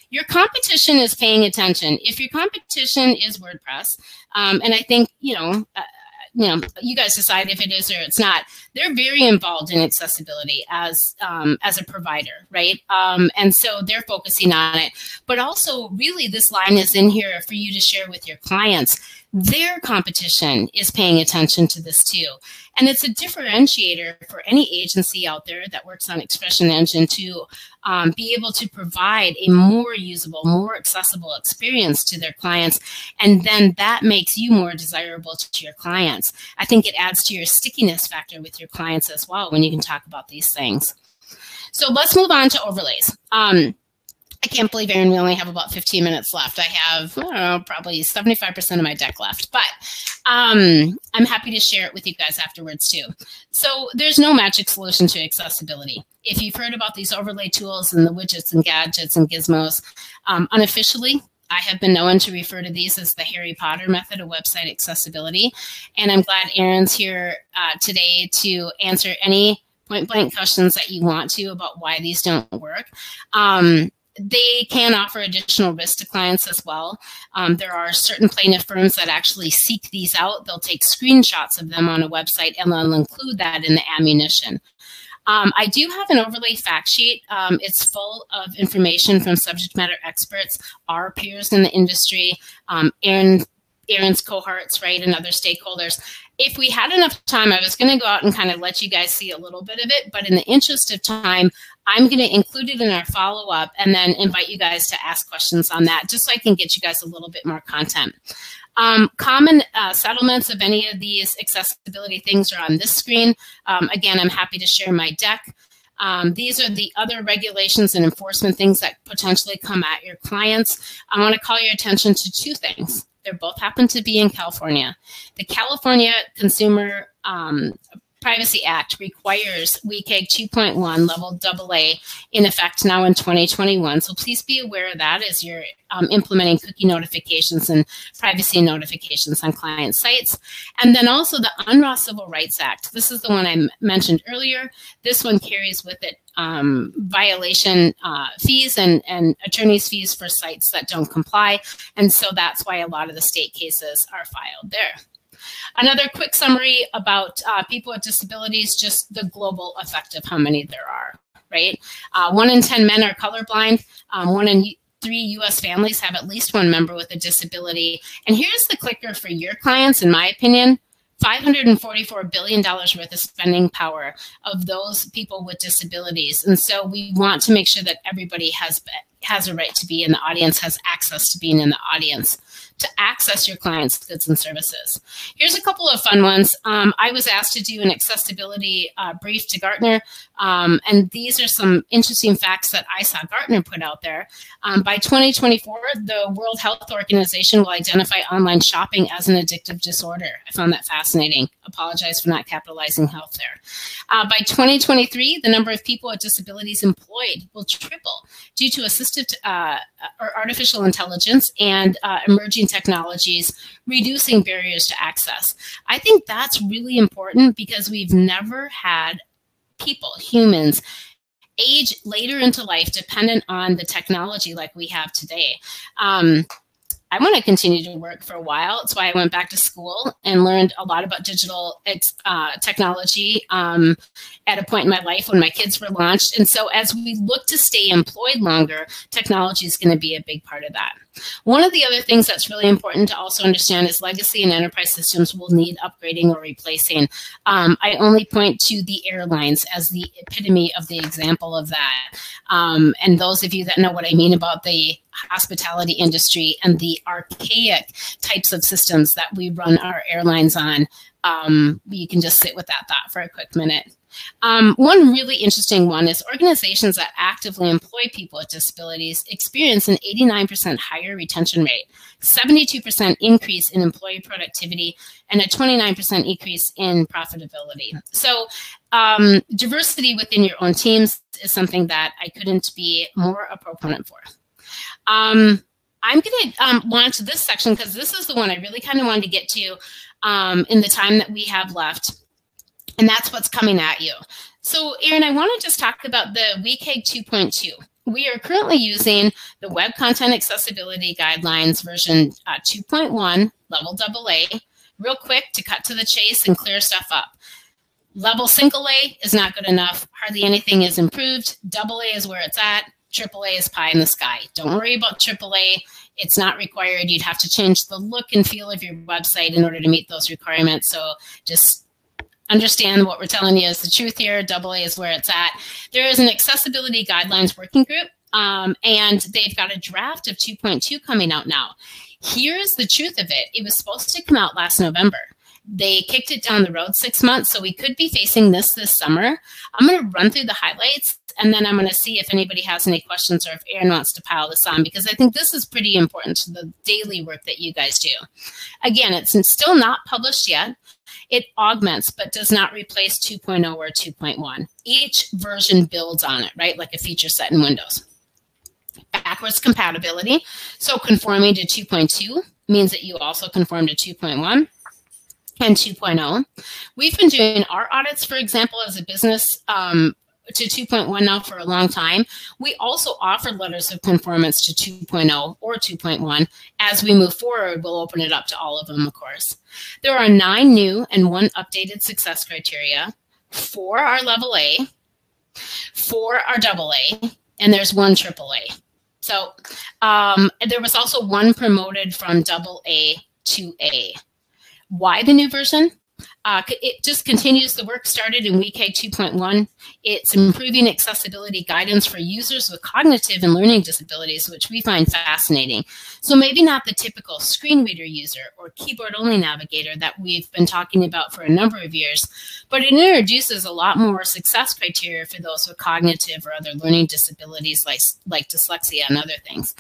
Your competition is paying attention. If your competition is WordPress, and I think, you guys decide if it is or it's not. They're very involved in accessibility as a provider, right? And so they're focusing on it. But also, really, this line is in here for you to share with your clients. Their competition is paying attention to this too. And it's a differentiator for any agency out there that works on Expression Engine to be able to provide a more usable, more accessible experience to their clients. And then that makes you more desirable to your clients. I think it adds to your stickiness factor with your clients as well when you can talk about these things. So let's move on to overlays. I can't believe, Aaron, we only have about 15 minutes left. I have, probably 75% of my deck left, but I'm happy to share it with you guys afterwards too. So there's no magic solution to accessibility. If you've heard about these overlay tools and the widgets and gadgets and gizmos, unofficially, I have been known to refer to these as the Harry Potter method of website accessibility. And I'm glad Aaron's here today to answer any point-blank questions that you want to about why these don't work. They can offer additional risk to clients as well. There are certain plaintiff firms that actually seek these out. They'll take screenshots of them on a website and they'll include that in the ammunition. I do have an overlay fact sheet. It's full of information from subject matter experts, our peers in the industry, Aaron's cohorts, right, and other stakeholders. If we had enough time, I was going to go out and kind of let you guys see a little bit of it, but in the interest of time, I'm going to include it in our follow-up and then invite you guys to ask questions on that, just so I can get you guys a little bit more content. Common settlements of any of these accessibility things are on this screen. Again, I'm happy to share my deck. These are the other regulations and enforcement things that potentially come at your clients. I want to call your attention to two things. They both happen to be in California. The California Consumer Privacy Act requires WCAG 2.1 level AA in effect now in 2021. So please be aware of that as you're implementing cookie notifications and privacy notifications on client sites. And then also the UNRWA Civil Rights Act. This is the one I mentioned earlier. This one carries with it violation fees and attorney's fees for sites that don't comply. And so that's why a lot of the state cases are filed there. Another quick summary about people with disabilities, just the global effect of how many there are, right? 1 in 10 men are colorblind. 1 in 3 U.S. families have at least one member with a disability. And here's the clicker for your clients, in my opinion. $544 billion worth of spending power of those people with disabilities. And so we want to make sure that everybody has a right to be in the audience, has access to being in the audience, to access your clients' goods and services. Here's a couple of fun ones. I was asked to do an accessibility brief to Gartner, and these are some interesting facts that I saw Gartner put out there. By 2024, the World Health Organization will identify online shopping as an addictive disorder. I found that fascinating. Apologize for not capitalizing health there. By 2023, the number of people with disabilities employed will triple due to assistive or artificial intelligence and emerging technologies, reducing barriers to access. I think that's really important because we've never had people, humans, age later into life dependent on the technology like we have today. I want to continue to work for a while. That's why I went back to school and learned a lot about digital technology at a point in my life when my kids were launched. And so as we look to stay employed longer, technology is going to be a big part of that. One of the other things that's really important to also understand is legacy and enterprise systems will need upgrading or replacing. I only point to the airlines as the epitome of the example of that. And those of you that know what I mean about the hospitality industry and the archaic types of systems that we run our airlines on, you can just sit with that thought for a quick minute. One really interesting one is organizations that actively employ people with disabilities experience an 89% higher retention rate, 72% increase in employee productivity, and a 29% increase in profitability. So diversity within your own teams is something that I couldn't be more a proponent for. I'm going to launch this section because this is the one I really kind of wanted to get to in the time that we have left. And that's what's coming at you. So, Erin, I want to just talk about the WCAG 2.2. We are currently using the Web Content Accessibility Guidelines version 2.1, level AA. Real quick, to cut to the chase and clear stuff up. Level single A is not good enough. Hardly anything is improved. AA is where it's at. AAA is pie in the sky. Don't worry about AAA. It's not required. You'd have to change the look and feel of your website in order to meet those requirements. So just understand what we're telling you is the truth here. AA is where it's at. There is an accessibility guidelines working group, and they've got a draft of 2.2 coming out now. Here's the truth of it. It was supposed to come out last November. They kicked it down the road 6 months, so we could be facing this summer. I'm going to run through the highlights, and then I'm going to see if anybody has any questions or if Erin wants to pile this on, because I think this is pretty important to the daily work that you guys do. Again, it's still not published yet. It augments, but does not replace 2.0 or 2.1. Each version builds on it, right? Like a feature set in Windows. Backwards compatibility. So conforming to 2.2 means that you also conform to 2.1 and 2.0. We've been doing our audits, for example, as a business to 2.1 now for a long time. We also offer letters of conformance to 2.0 or 2.1. As we move forward, we'll open it up to all of them, of course. There are 9 new and 1 updated success criteria. 4 are level A, 4 are AA, and there's 1 AAA. So there was also 1 promoted from AA to A. Why the new version? It just continues the work started in WCAG 2.1. It's improving accessibility guidance for users with cognitive and learning disabilities, which we find fascinating. So maybe not the typical screen reader user or keyboard-only navigator that we've been talking about for a number of years, but it introduces a lot more success criteria for those with cognitive or other learning disabilities like dyslexia and other things.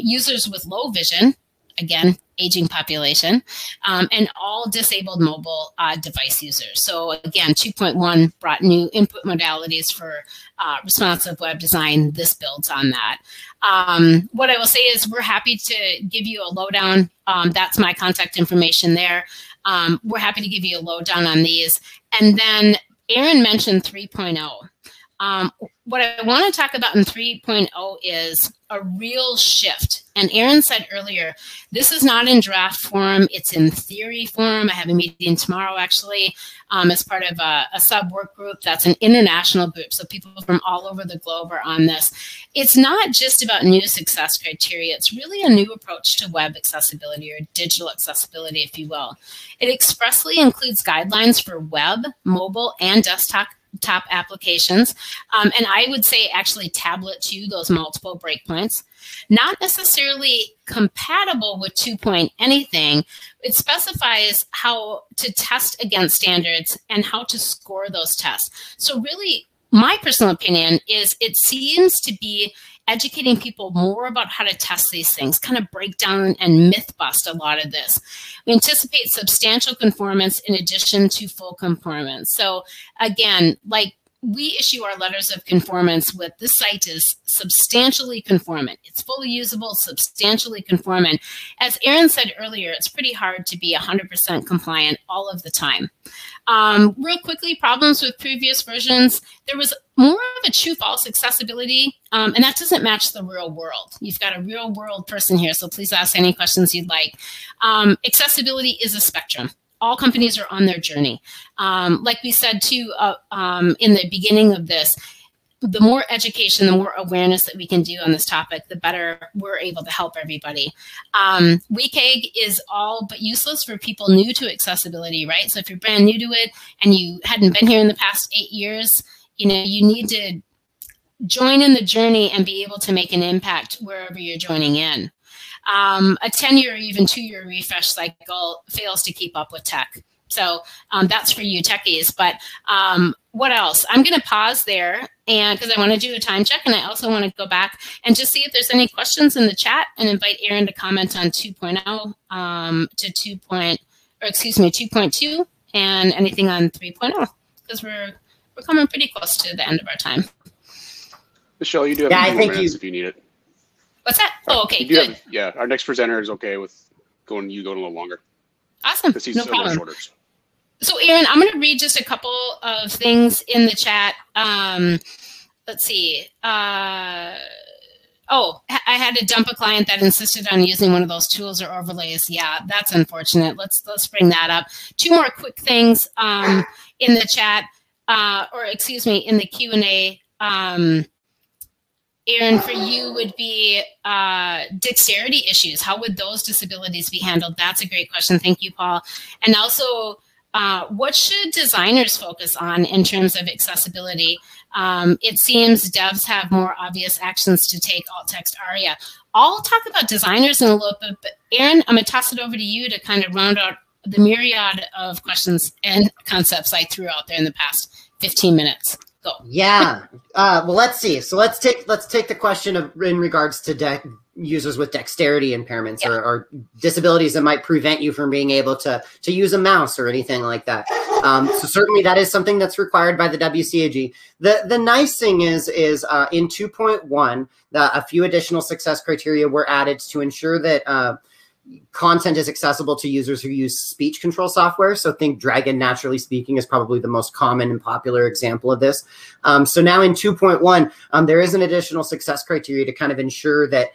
Users with low vision, again, aging population, and all disabled mobile device users. So again, 2.1 brought new input modalities for responsive web design. This builds on that. What I will say is we're happy to give you a lowdown. That's my contact information there. We're happy to give you a lowdown on these. And then Aaron mentioned 3.0. What I want to talk about in 3.0 is a real shift. And Aaron said earlier, this is not in draft form, it's in theory form. I have a meeting tomorrow, actually, as part of a sub-work group that's an international group. So people from all over the globe are on this. It's not just about new success criteria. It's really a new approach to web accessibility, or digital accessibility, if you will. It expressly includes guidelines for web, mobile, and desktop applications. And I would say actually tablet too, those multiple breakpoints. Not necessarily compatible with 2 point anything. It specifies how to test against standards and how to score those tests. So really, my personal opinion is it seems to be educating people more about how to test these things, kind of break down and myth bust a lot of this. We anticipate substantial conformance in addition to full conformance. So again, like we issue our letters of conformance with this site is substantially conformant. It's fully usable, substantially conformant. As Aaron said earlier, it's pretty hard to be 100% compliant all of the time. Real quickly, problems with previous versions. There was more of a true-false accessibility, and that doesn't match the real world. You've got a real-world person here, so please ask any questions you'd like. Accessibility is a spectrum. All companies are on their journey. Like we said, too, in the beginning of this, the more education, the more awareness that we can do on this topic, the better we're able to help everybody. WCAG is all but useless for people new to accessibility, right? So if you're brand new to it and you hadn't been here in the past 8 years, you know, you need to join in the journey and be able to make an impact wherever you're joining in. A 10-year or even 2-year refresh cycle fails to keep up with tech. So that's for you techies. But what else? I'm going to pause there, and because I want to do a time check, and I also want to go back and just see if there's any questions in the chat, and invite Aaron to comment on 2.0 to 2.2, and anything on 3.0, because we're coming pretty close to the end of our time. Michelle, you do have a few more minutes if you need it. What's that? Oh, okay, good. Yeah, our next presenter is okay with going a little longer. Awesome, He's no so problem. Shorter. So Aaron, I'm going to read just a couple of things in the chat. Let's see. Oh, I had to dump a client that insisted on using one of those tools or overlays. Yeah, that's unfortunate. Let's bring that up. 2 more quick things in the chat, or excuse me, in the Q&A. Aaron, for you would be dexterity issues. How would those disabilities be handled? That's a great question. Thank you, Paul. And also, what should designers focus on in terms of accessibility? It seems devs have more obvious actions to take, alt text ARIA. I'll talk about designers in a little bit, but Aaron, I'm going to toss it over to you to kind of round out the myriad of questions and concepts I threw out there in the past 15 minutes. Go. Yeah. Well, let's see. So let's take the question of in regards to users with dexterity impairments, or disabilities that might prevent you from being able to use a mouse or anything like that. So certainly that is something that's required by the WCAG. The nice thing is in 2.1, a few additional success criteria were added to ensure that content is accessible to users who use speech control software. So think Dragon Naturally Speaking is probably the most common and popular example of this. So now in 2.1, there is an additional success criteria to kind of ensure that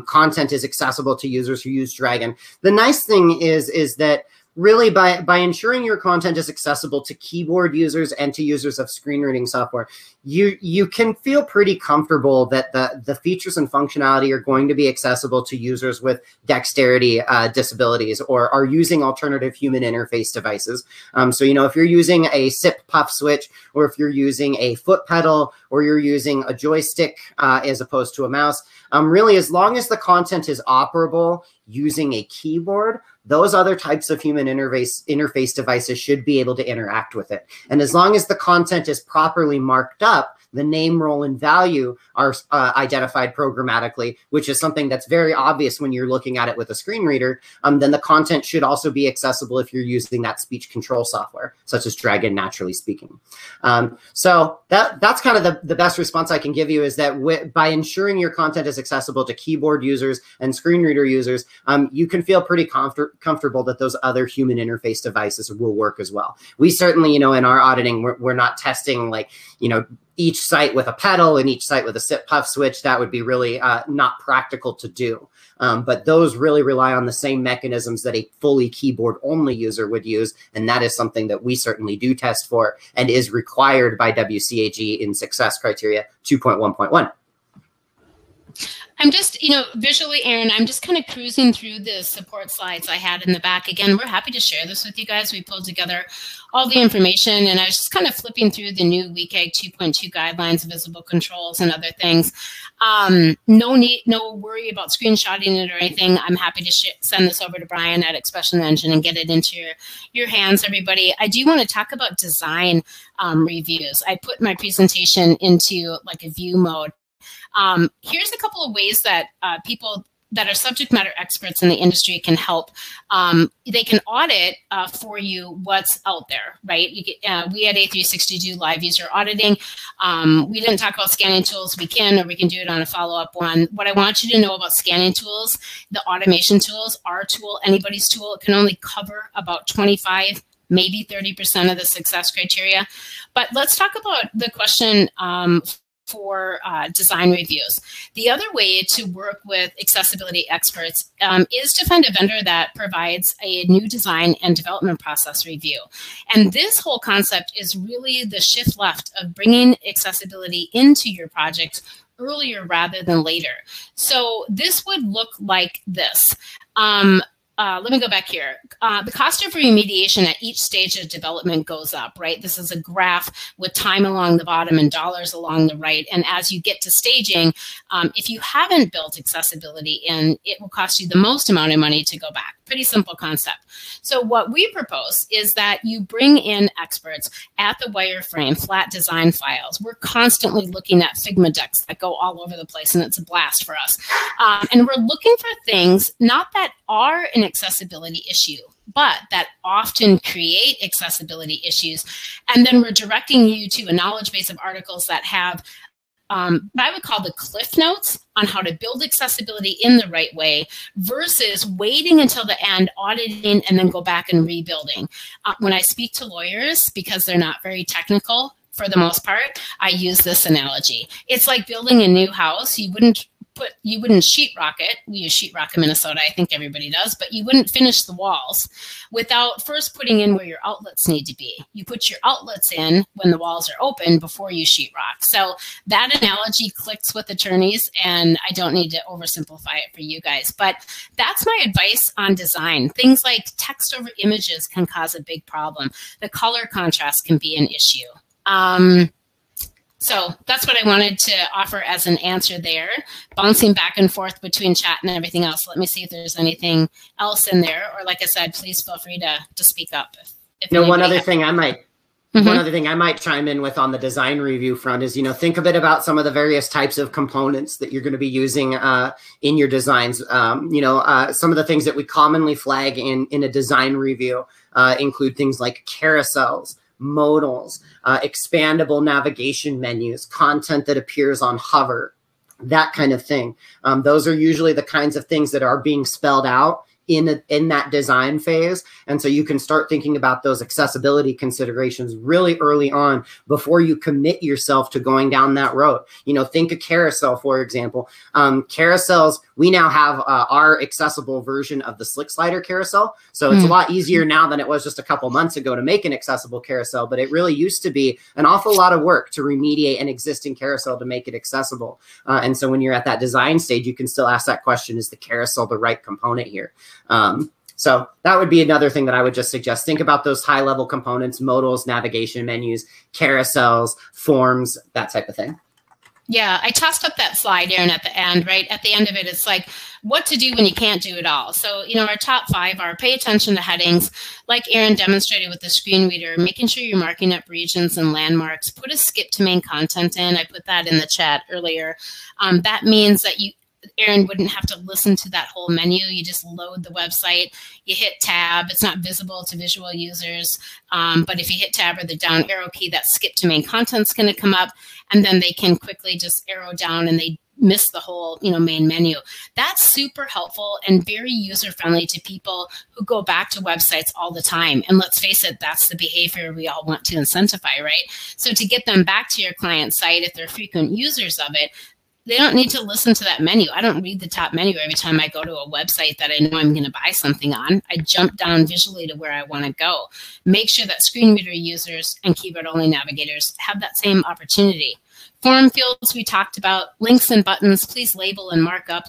content is accessible to users who use Dragon. The nice thing is that really by ensuring your content is accessible to keyboard users and to users of screen reading software, you can feel pretty comfortable that the features and functionality are going to be accessible to users with dexterity disabilities or are using alternative human interface devices. So, you know, if you're using a SIP puff switch, or if you're using a foot pedal, or you're using a joystick as opposed to a mouse, really, as long as the content is operable using a keyboard, those other types of human interface devices should be able to interact with it. And as long as the content is properly marked up, the name, role, and value are identified programmatically, which is something that's very obvious when you're looking at it with a screen reader, then the content should also be accessible if you're using that speech control software, such as Dragon Naturally Speaking. So that's kind of the best response I can give you, is that by ensuring your content is accessible to keyboard users and screen reader users, you can feel pretty comfortable that those other human interface devices will work as well. We certainly, in our auditing, we're not testing each site with a pedal and each site with a sit puff switch. That would be really not practical to do. But those really rely on the same mechanisms that a fully keyboard only user would use. And that is something that we certainly do test for and is required by WCAG in success criteria 2.1.1. I'm just, visually, Aaron, I'm just kind of cruising through the support slides I had in the back. Again, we're happy to share this with you guys. We pulled together all the information, and I was just kind of flipping through the new WCAG 2.2 guidelines, visible controls, and other things. No worry about screenshotting it or anything. I'm happy to send this over to Brian at Expression Engine and get it into your hands, everybody. I do want to talk about design reviews. I put my presentation into like a view mode. Here's a couple of ways that people that are subject matter experts in the industry can help. They can audit for you what's out there, right? We at A360 do live user auditing. We didn't talk about scanning tools. We can do it on a follow-up one. What I want you to know about scanning tools, the automation tools, our tool, anybody's tool, it can only cover about 25, maybe 30% of the success criteria. But let's talk about the question for design reviews. The other way to work with accessibility experts is to find a vendor that provides a new design and development process review. And this whole concept is really the shift left of bringing accessibility into your project earlier rather than later. So this would look like this. Let me go back here. The cost of remediation at each stage of development goes up, right? This is a graph with time along the bottom and dollars along the right. And as you get to staging, if you haven't built accessibility in, it will cost you the most amount of money to go back. Pretty simple concept. So what we propose is that you bring in experts at the wireframe flat design files. We're constantly looking at Figma decks that go all over the place, and it's a blast for us. And we're looking for things not that are an accessibility issue, but that often create accessibility issues. And then we're directing you to a knowledge base of articles that have what I would call the cliff notes on how to build accessibility in the right way versus waiting until the end, auditing, and then go back and rebuilding. When I speak to lawyers, because they're not very technical for the most part, I use this analogy. It's like building a new house. You wouldn't sheetrock it. We use sheetrock in Minnesota. I think everybody does, but you wouldn't finish the walls without first putting in where your outlets need to be. You put your outlets in when the walls are open before you sheetrock. So that analogy clicks with attorneys, and I don't need to oversimplify it for you guys, but that's my advice on design. Things like text over images can cause a big problem. The color contrast can be an issue. So that's what I wanted to offer as an answer there, bouncing back and forth between chat and everything else. Let me see if there's anything else in there. Or like I said, please feel free to speak up. One other thing I might chime in with on the design review front is, think a bit about some of the various types of components that you're going to be using in your designs. Some of the things that we commonly flag in a design review include things like carousels, modals, expandable navigation menus, content that appears on hover, that kind of thing. Those are usually the kinds of things that are being spelled out in that design phase. And so you can start thinking about those accessibility considerations really early on before you commit yourself to going down that road. Think a carousel, for example. Carousels, we now have our accessible version of the Slick Slider carousel. So it's a lot easier now than it was just a couple months ago to make an accessible carousel, but it really used to be an awful lot of work to remediate an existing carousel to make it accessible. And so when you're at that design stage, you can still ask that question, is the carousel the right component here? So that would be another thing that I would just suggest. Think about those high-level components, modals, navigation menus, carousels, forms, that type of thing. Yeah, I tossed up that slide, Aaron, at the end, right? At the end of it, it's like what to do when you can't do it all. So, our top 5 are pay attention to headings, like Aaron demonstrated with the screen reader, making sure you're marking up regions and landmarks, put a skip to main content in. I put that in the chat earlier. That means that Aaron wouldn't have to listen to that whole menu. You just load the website, you hit tab. It's not visible to visual users, but if you hit tab or the down arrow key, that skip to main content's going to come up, and then they can quickly just arrow down and they miss the whole main menu. That's super helpful and very user-friendly to people who go back to websites all the time. And let's face it, that's the behavior we all want to incentivize, right? So to get them back to your client site, if they're frequent users of it, they don't need to listen to that menu. I don't read the top menu every time I go to a website that I know I'm going to buy something on. I jump down visually to where I want to go. Make sure that screen reader users and keyboard-only navigators have that same opportunity. Form fields we talked about, links and buttons, please label and mark up,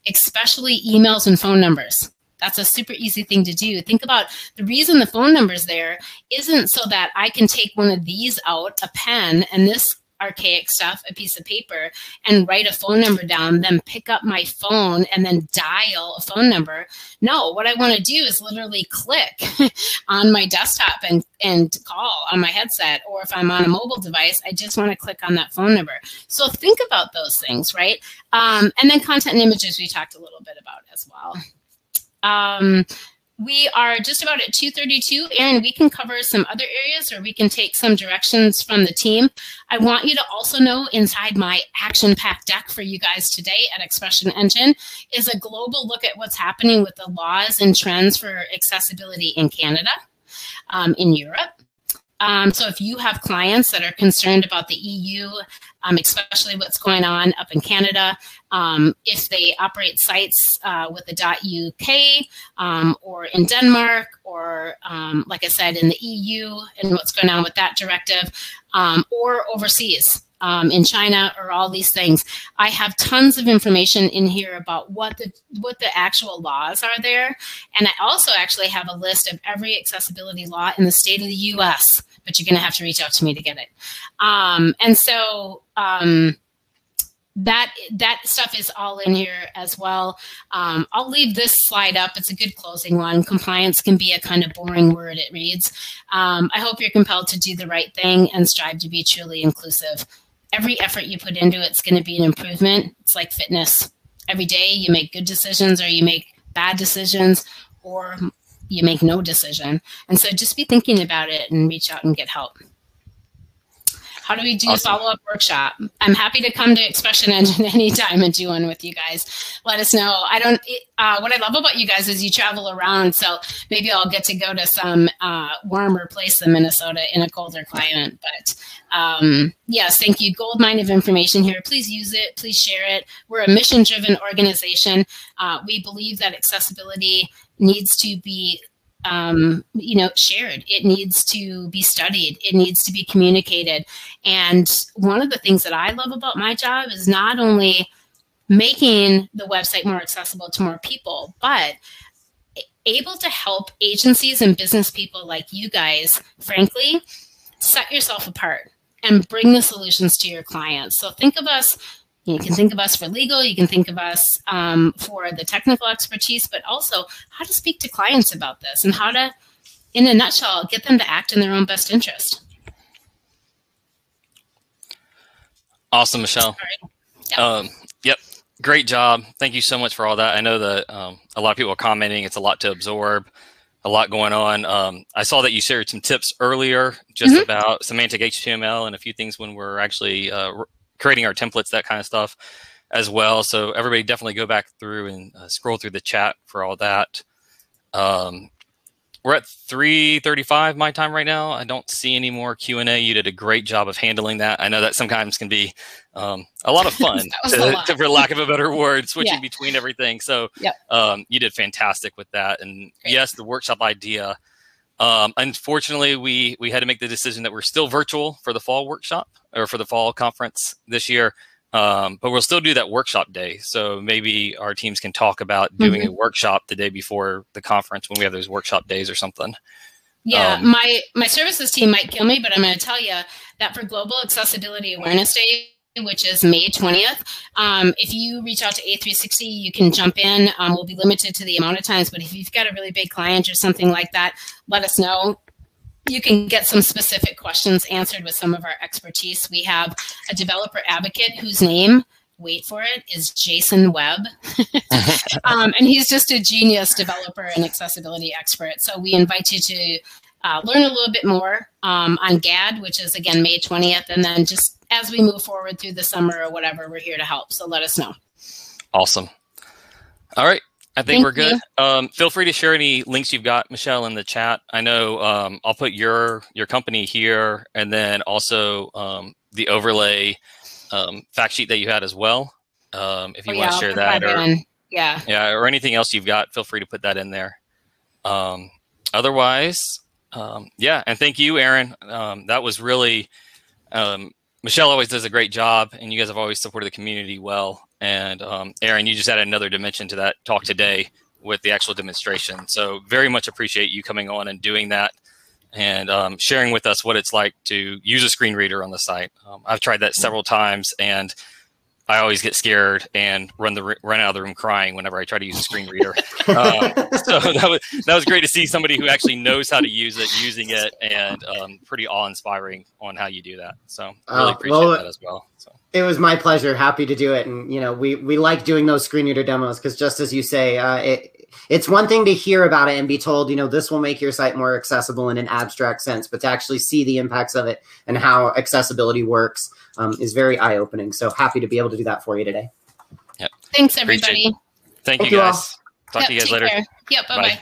especially emails and phone numbers. That's a super easy thing to do. Think about the reason the phone number's there isn't so that I can take one of these out, a pen, and this archaic stuff, a piece of paper, and write a phone number down, then pick up my phone and then dial a phone number. No, what I want to do is literally click on my desktop and call on my headset, or if I'm on a mobile device, I just want to click on that phone number. So think about those things, right? And then content and images we talked a little bit about as well. We are just about at 2:32. Aaron, we can cover some other areas, or we can take some directions from the team. I want you to also know inside my action-packed deck for you guys today at Expression Engine is a global look at what's happening with the laws and trends for accessibility in Canada, in Europe. So if you have clients that are concerned about the EU, especially what's going on up in Canada, if they operate sites with the .uk or in Denmark, or like I said, in the EU and what's going on with that directive, or overseas, in China, or all these things. I have tons of information in here about what the actual laws are there. And I also actually have a list of every accessibility law in the state of the US, but you're going to have to reach out to me to get it. And so that stuff is all in here as well. I'll leave this slide up. It's a good closing one. Compliance can be a kind of boring word, it reads. I hope you're compelled to do the right thing and strive to be truly inclusive. Every effort you put into it's going to be an improvement. It's like fitness. Every day you make good decisions, or you make bad decisions, or you make no decision. And so just be thinking about it and reach out and get help. How do we do a follow-up workshop? I'm happy to come to Expression Engine anytime and do one with you guys. Let us know. What I love about you guys is you travel around, so maybe I'll get to go to some warmer place than Minnesota in a colder climate. But yes, thank you. Gold mine of information here. Please use it. Please share it. We're a mission-driven organization. We believe that accessibility needs to be shared. It needs to be studied. It needs to be communicated. And one of the things that I love about my job is not only making the website more accessible to more people, but able to help agencies and business people like you guys, frankly, set yourself apart and bring the solutions to your clients. So think of us. You can think of us for legal, you can think of us for the technical expertise, but also how to speak to clients about this and how to, in a nutshell, get them to act in their own best interest. Awesome, Michelle. Yep, great job. Thank you so much for all that. I know that a lot of people are commenting. It's a lot to absorb, a lot going on. I saw that you shared some tips earlier just about semantic HTML and a few things when we're actually creating our templates, that kind of stuff as well. So everybody definitely go back through and scroll through the chat for all that. We're at 3:35 my time right now. I don't see any more Q&A. You did a great job of handling that. I know that sometimes can be a lot of fun, for lack of a better word, switching between everything. So you did fantastic with that. And yes, the workshop idea. Unfortunately, we had to make the decision that we're still virtual for the fall workshop, or for the fall conference this year. But we'll still do that workshop day. So maybe our teams can talk about doing a workshop the day before the conference when we have those workshop days or something. Yeah, my services team might kill me, but I'm going to tell you that for Global Accessibility Awareness Day, which is May 20th. If you reach out to A360, you can jump in. We'll be limited to the amount of times, but if you've got a really big client or something like that, let us know. You can get some specific questions answered with some of our expertise. We have a developer advocate whose name, wait for it, is Jason Webb. And he's just a genius developer and accessibility expert. So we invite you to learn a little bit more on GAD, which is, again, May 20th. And then just as we move forward through the summer or whatever, we're here to help. So let us know. Awesome. All right. I think we're good. Feel free to share any links you've got, Michelle, in the chat. I know I'll put your company here, and then also the overlay fact sheet that you had as well. If you want to share that, or or anything else you've got, feel free to put that in there. Otherwise, and thank you, Aaron. That was really Michelle always does a great job, and you guys have always supported the community well. And Aaron, you just added another dimension to that talk today with the actual demonstration. So very much appreciate you coming on and doing that and sharing with us what it's like to use a screen reader on the site. I've tried that several times, and I always get scared and run out of the room crying whenever I try to use a screen reader. So that was great to see somebody who actually knows how to use it, using it, and pretty awe-inspiring on how you do that. So really appreciate that as well. So. It was my pleasure. Happy to do it. And, we like doing those screen reader demos because, just as you say, it's one thing to hear about it and be told, this will make your site more accessible in an abstract sense, but to actually see the impacts of it and how accessibility works is very eye-opening. So happy to be able to do that for you today. Yep. Thanks, everybody. Thank you, guys. Talk to you guys later. Yep. Bye-bye.